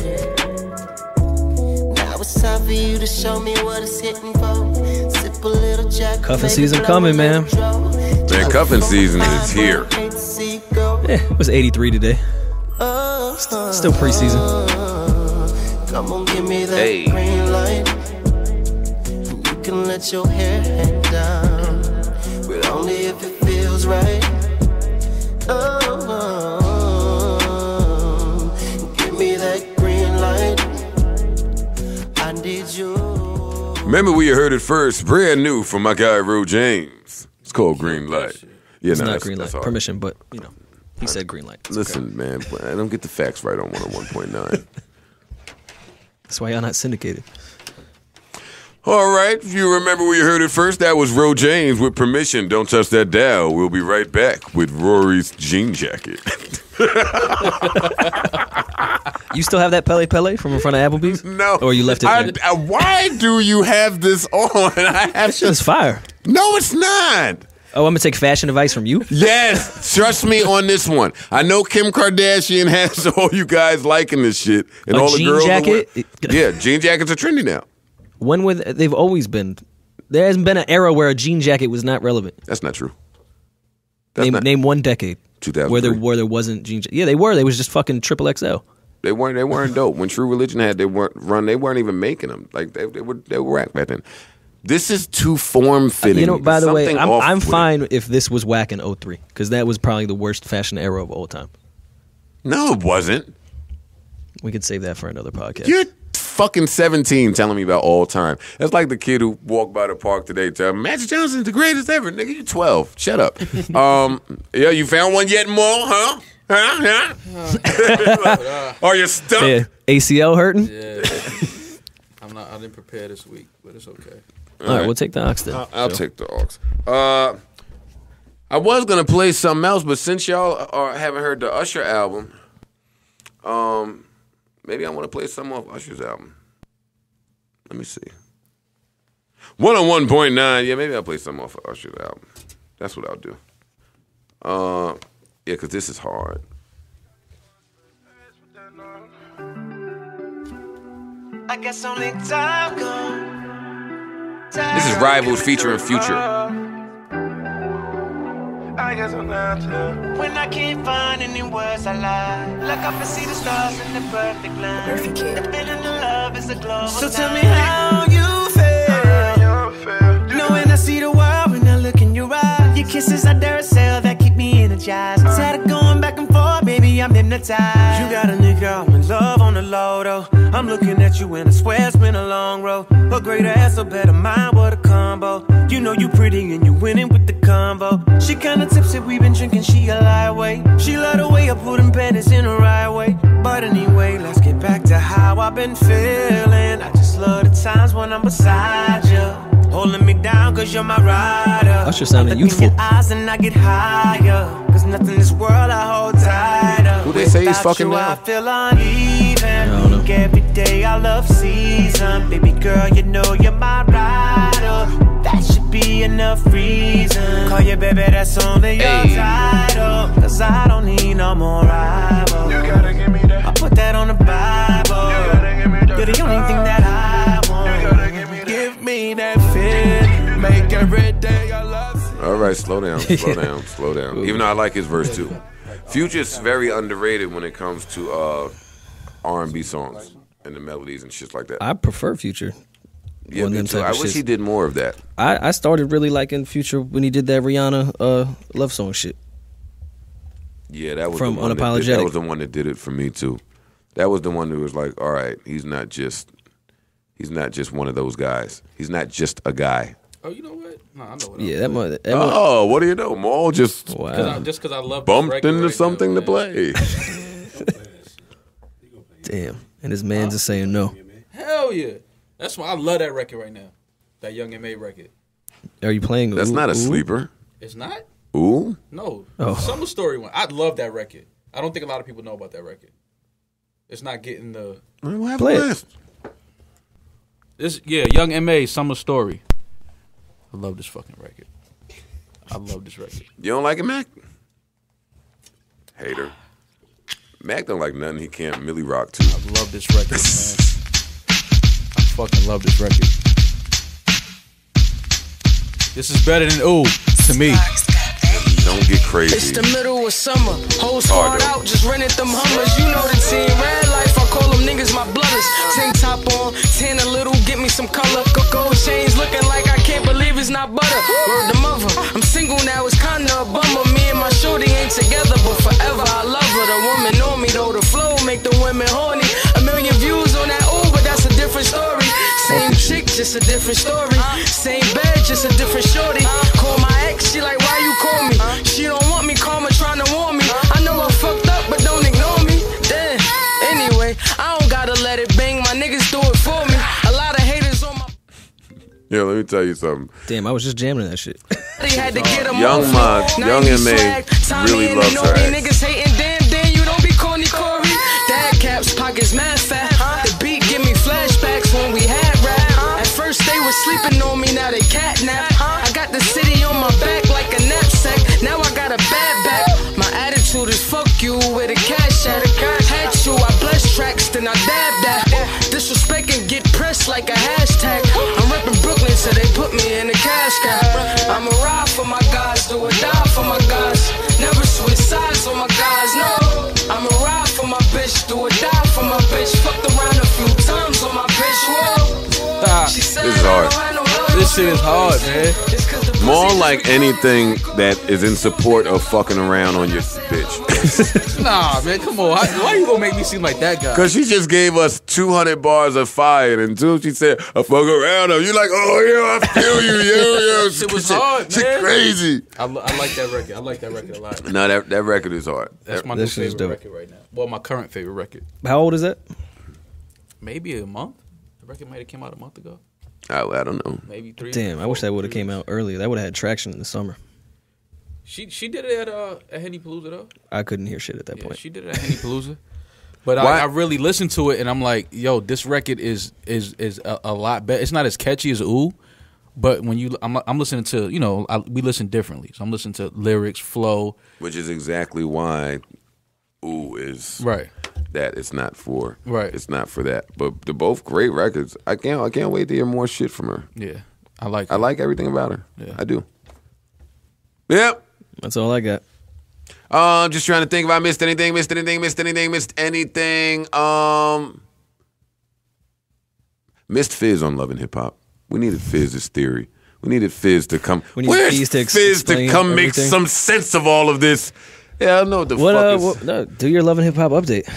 Now it's time for you to show me what it's hitting for. Sip a little Jack. Cuffing season coming, man. Man, cuffing season is here. Yeah, it was 83 today. Still preseason. Come on, give me that green light. You can let your hair hang down, but only if it feels right. Give me that green light. I need you. Remember where you heard it first. Brand new from my guy Ro James. It's called Green Light. Yeah, It's not green light. Permission, but you know, he said green light. It's Listen, okay. man, I don't get the facts right on 101.9. That's why y'all not syndicated. All right, if you remember where you heard it first, that was Ro James with Permission. Don't touch that dial. We'll be right back with Rory's jean jacket. You still have that Pele Pele from in front of Applebee's? No. Or you left it? Why do you have this on? That shit is fire. No, it's not. Oh, I'm going to take fashion advice from you? Yes, trust me on this one. I know Kim Kardashian has all you guys liking this shit. And all the jean girls jacket? Yeah, jean jackets are trendy now. When were they've always been. There hasn't been an era where a jean jacket was not relevant. That's not true. Name one decade 2003. where there wasn't jean jacket. Yeah, they were. They was just fucking XXL. They weren't dope. When True Religion had they weren't even making them. Like they were whack back then. This is too form fitting. You know, by the way, I'm fine if this was whack in 03 because that was probably the worst fashion era of all time. No, it wasn't. We could save that for another podcast. You're fucking 17 telling me about all time. That's like the kid who walked by the park today telling me Magic Johnson's the greatest ever. Nigga, you 12. Shut up. Yeah, you found one yet more, huh? Huh? Are you stuck? Yeah. ACL hurting? Yeah. I didn't prepare this week, but it's okay. All right, we'll take the Ox then. I'll take the Ox. I was gonna play something else, but since y'all haven't heard the Usher album, maybe I want to play some off Usher's album. Let me see. 101.9. Yeah, maybe I'll play some off of Usher's album. That's what I'll do. Yeah, because this is hard. I guess only time gone. This is Rivals featuring Future. I guess I'm not when I can't find any words I lie. Look up and see the stars in the perfect line. The feeling of love is a global. So tell me how you feel. Knowing I see the world when I look in your eyes. Your kisses are Duracell that keep me energized. Tired of going back and forth, baby, I'm hypnotized. You got a nigga, I'm in love on the low though. I'm looking at you and I swear it's been a long road. A great ass, a better mind, what a combo. You know you pretty and you winning with the combo. She kinda tipsy, we been drinking, she a lightweight. She love the way I put them panties in the right way. But anyway, let's get back to how I've been feeling. I just love the times when I'm beside you, holding me down cause you're my rider. Usher sounded youthful. In your eyes and I get higher, cause nothing in this world I hold tighter. Who they say he's fucking now? I feel uneven. Every day I love season. Baby girl, you know you're my rider. That should be enough reason. Call you baby, that's only your title. Cause I don't need no more rivals. You gotta give me that. I put that on the Bible. You gotta give me that. You're the only thing that I want. You gotta give me that feeling. Make every day I love you. All right, slow down. Even though I like his verse too. Future's very underrated when it comes to R&B songs and the melodies and shit like that. I prefer Future. Yeah, me too. I wish he did more of that. I started really liking Future when he did that Rihanna love song shit. Yeah, that was from the one Unapologetic. That was the one that did it for me too. That was the one that was like, all right, he's not just He's not just one of those guys. He's not just a guy. Oh, you know what? No, I know what. Yeah, what do you know? Maul just just because I love bumped into something to play. Damn, and his man's is saying no. Hell yeah, that's why I love that record right now. That Young M.A. record. Are you playing? That's not a sleeper. It's not. Ooh. No. Oh. Summer Story one. I love that record. I don't think a lot of people know about that record. It's not getting the. Play it. This Young M.A. Summer Story. I love this fucking record. I love this record. You don't like it, Mac? Hater. Mac don't like nothing he can't Millie rock to. I love this record, man. I fucking love this record. This is better than Ooh to me. Don't get crazy. It's the middle of summer. Whole squad out, just rented them Hummers. You know the team. Red life, I call them niggas my brothers. Tank top on, tan a little, get me some color. Gold chains looking like I can't believe it's not butter. Word to mother. I'm single now, it's kinda a bummer. Me and my shorty ain't together, but forever I love her. The woman on me though, the flow make the women horny. 1 million views on that Ooh, but that's a different story. Same chick, just a different story. Same bed, just a different shorty. Call my ex, she like, why you call me? She don't want me, karma trying to warn me. I know I fucked up, but don't ignore me. Damn. Anyway, I don't gotta let it bang. My niggas do it for me. A lot of haters on my. Yeah, let me tell you something. Damn, I was just jamming that shit. Had to get Young M.A. really loves her ass. Niggas hating, damn, you don't be corny, Corey. Dad caps, pockets mad fat. The beat give me flashbacks when we had rap. At first they were sleeping on me, now they catnap. I got the city on my back like a knapsack. Now I got a bad back. My attitude is fuck you with a cash at. Had you, I bless tracks, then I dab that. Disrespect and get pressed like a hashtag. I'm reppin' Brooklyn, so they put me in a cash cap. I'ma ride for my guys, do or die for my guys. Never switch sides on my guys, no. I'ma ride for my bitch, do or die for my bitch. Fucked around a few times on my bitch, whoa. She said this is hard. This shit is hard, man. More like anything that is in support of fucking around on your bitch. Nah, man, come on. Why you gonna make me seem like that guy? Because she just gave us 200 bars of fire, and until she said, I fuck around her, you're like, oh, yeah, I feel you, yeah. Shit was hard, man. She crazy. I like that record. I like that record a lot. No, that record is hard. That's my new favorite record right now. Well, my current favorite record. How old is that? Maybe a month. The record might have came out a month ago. I don't know. Maybe 3. Damn, I wish that would have came out earlier. That would have had traction in the summer. She did it at Henny Palooza though. I couldn't hear shit at that point. She did it at Henny Palooza. But I really listened to it and I'm like, yo, this record is a lot better. It's not as catchy as Ooh, but when I'm listening to, we listen differently. So I'm listening to lyrics, flow, which is exactly why Ooh is right. That it's not for right. It's not for that. But they're both great records. I can't wait to hear more shit from her. Yeah, I like everything about her. Yeah, I do. Yep, that's all I got. Just trying to think if I missed anything. Missed Fizz on Love and Hip Hop. We needed Fizz's theory. We needed Fizz to come. Where's Fizz to come make some sense of all of this? Yeah, I know what the fuck is. Do your Love and Hip Hop update.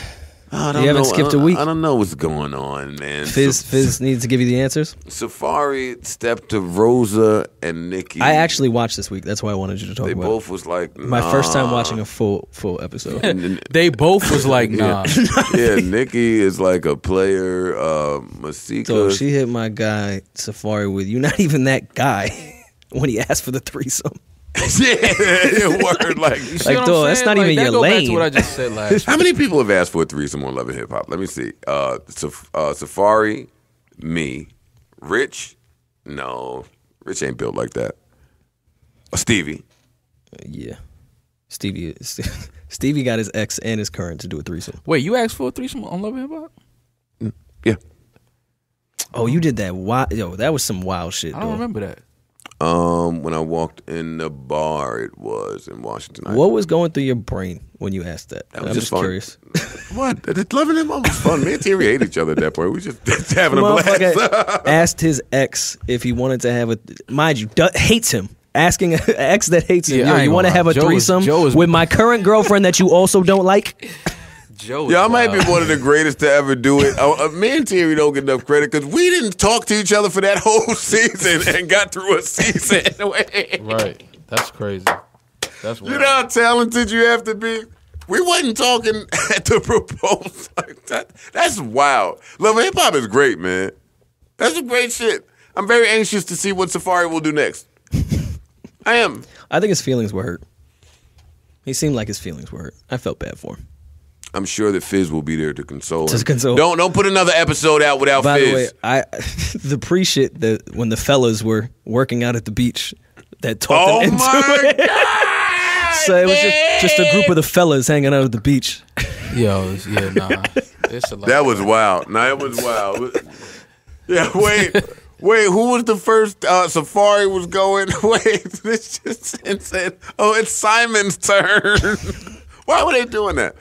I don't you haven't skipped a week. I don't know what's going on, man. Fizz needs to give you the answers. Safari stepped to Rosa and Nikki. I actually watched this week. That's why I wanted you to talk about it. They both was like, nah. My first time watching a full episode. They both was like, nah. Yeah, Nikki is like a player. Masika. So she hit my guy Safari with, "You're not even that guy," when he asked for the threesome. Yeah, word like dog, that's not even your lane. Back to what I just said last. How many people have asked for a threesome on Love and Hip Hop? Let me see. Safari, me, Rich. No, Rich ain't built like that. Stevie. Yeah, Stevie got his ex and his current to do a threesome. Wait, you asked for a threesome on Love and Hip Hop? Yeah. Oh, you did that? Yo, that was some wild shit. I don't remember that. When I walked in the bar, it was in Washington. What was going through your brain when you asked that? I'm just curious. What? Loving him was fun. Me and Terry hate each other at that point. We just having a blast. Asked his ex if he wanted to have mind you, hates him. Asking an ex that hates him, you want to have a threesome with my current girlfriend that you also don't like? Joe. Yeah, I might be one of the greatest to ever do it. Me and Terry don't get enough credit because we didn't talk to each other for that whole season and got through a season. Right. That's crazy. That's you know how talented you have to be? We wasn't talking at the proposal like that. That's wild. Love and Hip Hop is great, man. That's some great shit. I'm very anxious to see what Safari will do next. I am. I think his feelings were hurt. He seemed like his feelings were hurt. I felt bad for him. I'm sure that Fizz will be there to console him. To console. Don't put another episode out without By Fizz. By the way, the pre-shit when the fellas were working out at the beach that talked them into it. God, so it was just a group of the fellas hanging out at the beach. Yo, yeah, nah. It's a lot. That was wild. Nah, it was wild. Yeah, wait, who was the first Safari was going? Wait, this just insane. Oh, it's Simon's turn. Why were they doing that?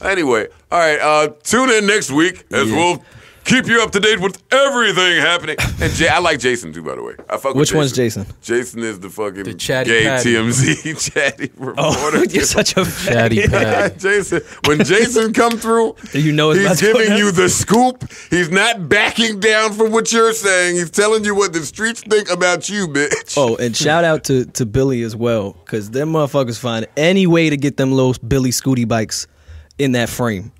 Anyway, all right, tune in next week as we'll keep you up to date with everything happening. And I like Jason too, by the way. I fuck with Which one's Jason? Jason is the fucking gay Patty. TMZ chatty reporter. Oh, you're such a Chatty Patty. Jason, when Jason come through, you know he's giving you the scoop. He's not backing down from what you're saying. He's telling you what the streets think about you, bitch. Oh, and shout out to Billy as well, because them motherfuckers find any way to get them little Billy Scooty bikes in that frame.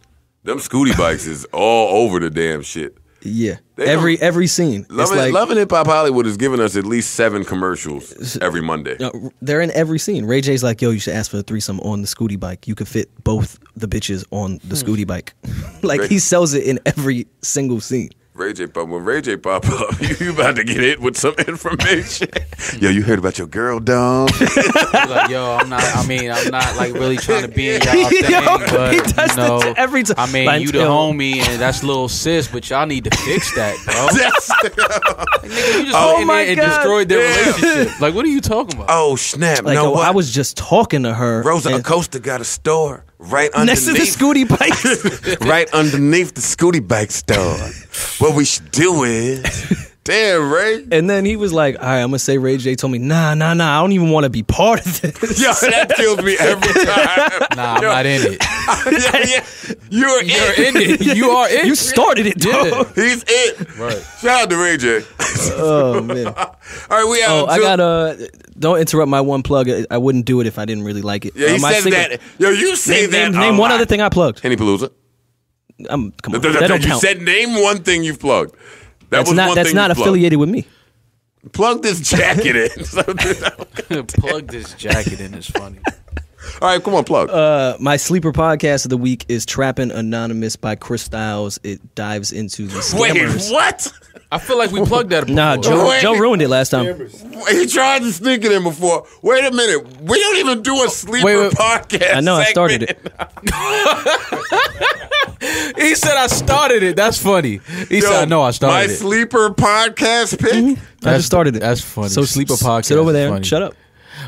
Them Scooty bikes is all over the damn shit. Yeah, every scene. Loving Hip Hop Hollywood is giving us at least 7 commercials every Monday. They're in every scene. Ray J's like, yo, you should ask for a threesome on the Scooty bike. You could fit both the bitches on the Scooty bike. He sells it in every single scene. When Ray J pop up, you about to get hit with some information. Yo, you heard about your girl, dog? Like, yo, I'm not like really trying to be in y'all thing, but he does you know, every time. I mean, you the homie, and that's little sis, but y'all need to fix that, bro. Like, nigga, you just went in there and destroyed their relationship. Like, what are you talking about? Oh, snap. Like, I was just talking to her. Rosa Acosta got a store right underneath. Next to the Scooty bike. Right underneath the Scooty bike store. What we should do is... Damn, Ray. And then he was like, all right, I'm going to say Ray J told me, nah, I don't even want to be part of this. Yo, that kills me every time. Nah, I'm not in it. Yeah. You're in it. You are it. You started it, dog. He's it. Right. Shout out to Ray J. Oh, man. All right, we out. I got don't interrupt my one plug. I wouldn't do it if I didn't really like it. Yeah, he said that. Yo, you say that. Name one other thing I plugged. Henny Palooza. Come on. That don't you count. said name one thing you've plugged. That's not affiliated with me. Plug this jacket in. Plug this jacket in is funny. All right, come on, plug. My sleeper podcast of the week is Trappin' Anonymous by Chris Styles. It dives into the scammers. Wait, what? I feel like we plugged that before. Nah, Joe ruined it last time. He tried to sneak it in before. Wait a minute. We don't even do a sleeper podcast. I know, I started it. He said I started it. That's funny. He said I know I started my it. sleeper podcast pick? Mm-hmm. I just started it. That's funny. So sleeper podcast. Sit over there. Funny. Shut up.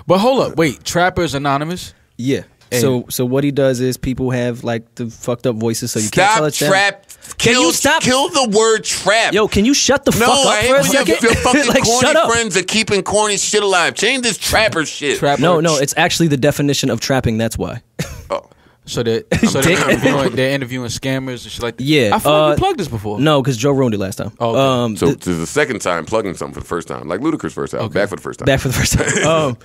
But hold up. Wait. Trappers Anonymous? Yeah. So what he does is people have like the fucked up voices, so you can't tell it's trap. Can you stop? Kill the word trap. Yo, can you shut the fuck up for a second? Your fucking like, corny shut up. friends are keeping corny shit alive. Change this trapper shit. No, it's actually the definition of trapping. That's why. Oh. So they're interviewing scammers and shit like that. Yeah. I feel like we plugged this before. No, because Joe ruined it last time. Oh, okay. So this is the second time plugging something for the first time. Like Ludacris first time. Okay. Back for the first time. Back for the first time.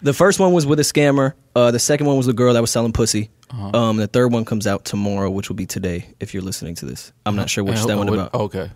The first one was with a scammer. The second one was the girl that was selling pussy. The third one comes out tomorrow, which will be today if you're listening to this. I'm not sure which that one about. Okay.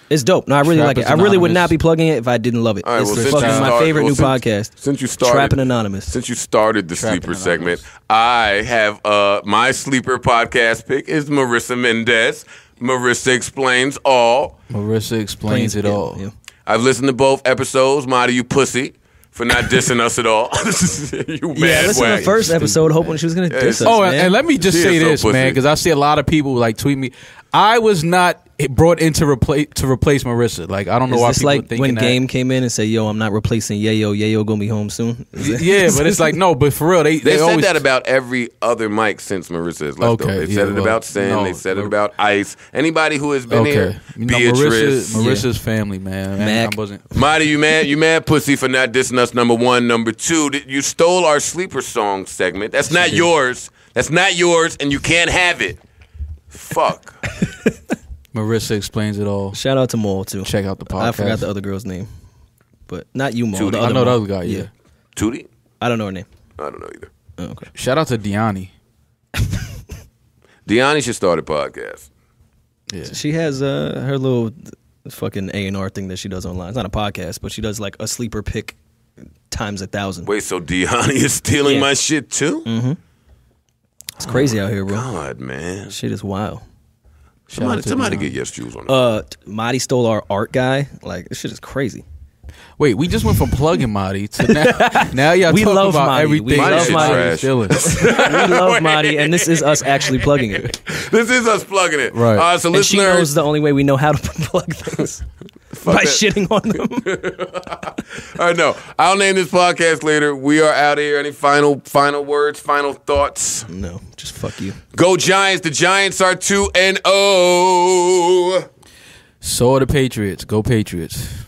It's dope. No, I really like it. I really would not be plugging it if I didn't love it. All right, It's fucking my favorite new podcast. Since you started Trappin' Anonymous. Since you started the sleeper segment, I have my sleeper podcast pick is Marisa Mendez. Marisa Explains All. Marisa Explains It All. Yeah. I've listened to both episodes. Marty, you pussy. For not dissing us at all. You mad listen to the first episode hoping she was going to diss us, man. And let me just say this, man, because I see a lot of people like tweet me. I was not brought in to replace Marisa. Like, I don't know why people like thinking when that. Game came in and said, yo, I'm not replacing Yayo. Yayo going to be home soon. Yeah, but it's like, no, but for real, they said always that about every other mic since Marisa has left. Okay, They said it about Sin. They said it about Ice. Anybody who has been here. Beatrice. Marissa's family, man. Mac. I wasn't. Marty, you mad? You mad, pussy, for not dissing us, number one. Number two, you stole our sleeper song segment. That's not yours. That's not yours, and you can't have it. Fuck. Marissa explains it all. Shout out to Maul too. Check out the podcast. I forgot the other girl's name, but not you, Maul. Tootie. I know the other guy. Yeah. Tootie? I don't know her name. I don't know either. Oh, okay. Shout out to Deani. Deani should start a podcast. Yeah. She has her little fucking A&R thing that she does online. It's not a podcast, but she does like a sleeper pick times 1,000. Wait, so Deani is stealing my shit too? Mm-hmm. It's crazy out here, bro. God, man. Shit is wild. Somebody get Yes Jules on that. Marty stole our art guy. Like, this shit is crazy. Wait, we just went from plugging Marty to now y'all We talking love about Marty. everything. We love Marty. We We love Marty, and this is us actually plugging it. This is us plugging it. Right. So and she listeners, knows the only way we know how to plug things. By shitting on them. I know. I'll name this podcast later. We are out of here. Any final words, final thoughts? No, just fuck you. Go Giants. The Giants are 2-0. So are the Patriots. Go Patriots.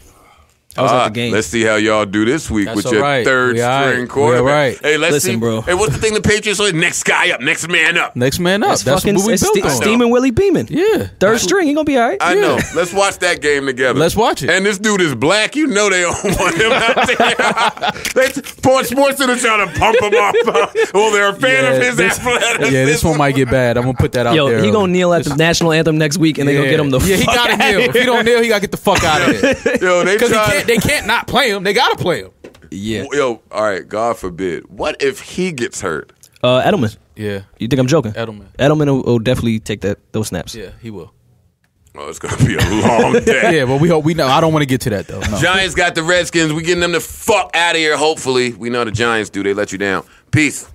I was at the game. Let's see how y'all do this week That's with your right. third string quarterback. Right. Hey, let's Listen, see. bro. Hey, what's the thing the Patriots are? Next guy up. Next man up. Next man up. That's fucking what we built on. Steaming Willie Beeman. Yeah. Third string. He gonna be all right. I know. Let's watch that game together. Let's watch it. And this dude is black. You know they don't want him out there. Sports Center trying to pump him up. Well, they're a fan of his athleticism. Yeah, this one might get bad. I'm going to put that out there. He gonna kneel at the national anthem next week, and they gonna get him the fuck he got to kneel. If he don't kneel, he got to get the fuck out of here. Yo, they can't not play him. They got to play him. Yeah. Yo, all right, God forbid. What if he gets hurt? Edelman. Yeah. You think I'm joking? Edelman will definitely take those snaps. Yeah, he will. Oh, it's going to be a long day. Yeah, but we know. I don't want to get to that, though. No. Giants got the Redskins. We getting them the fuck out of here, hopefully. We know the Giants do. They let you down. Peace.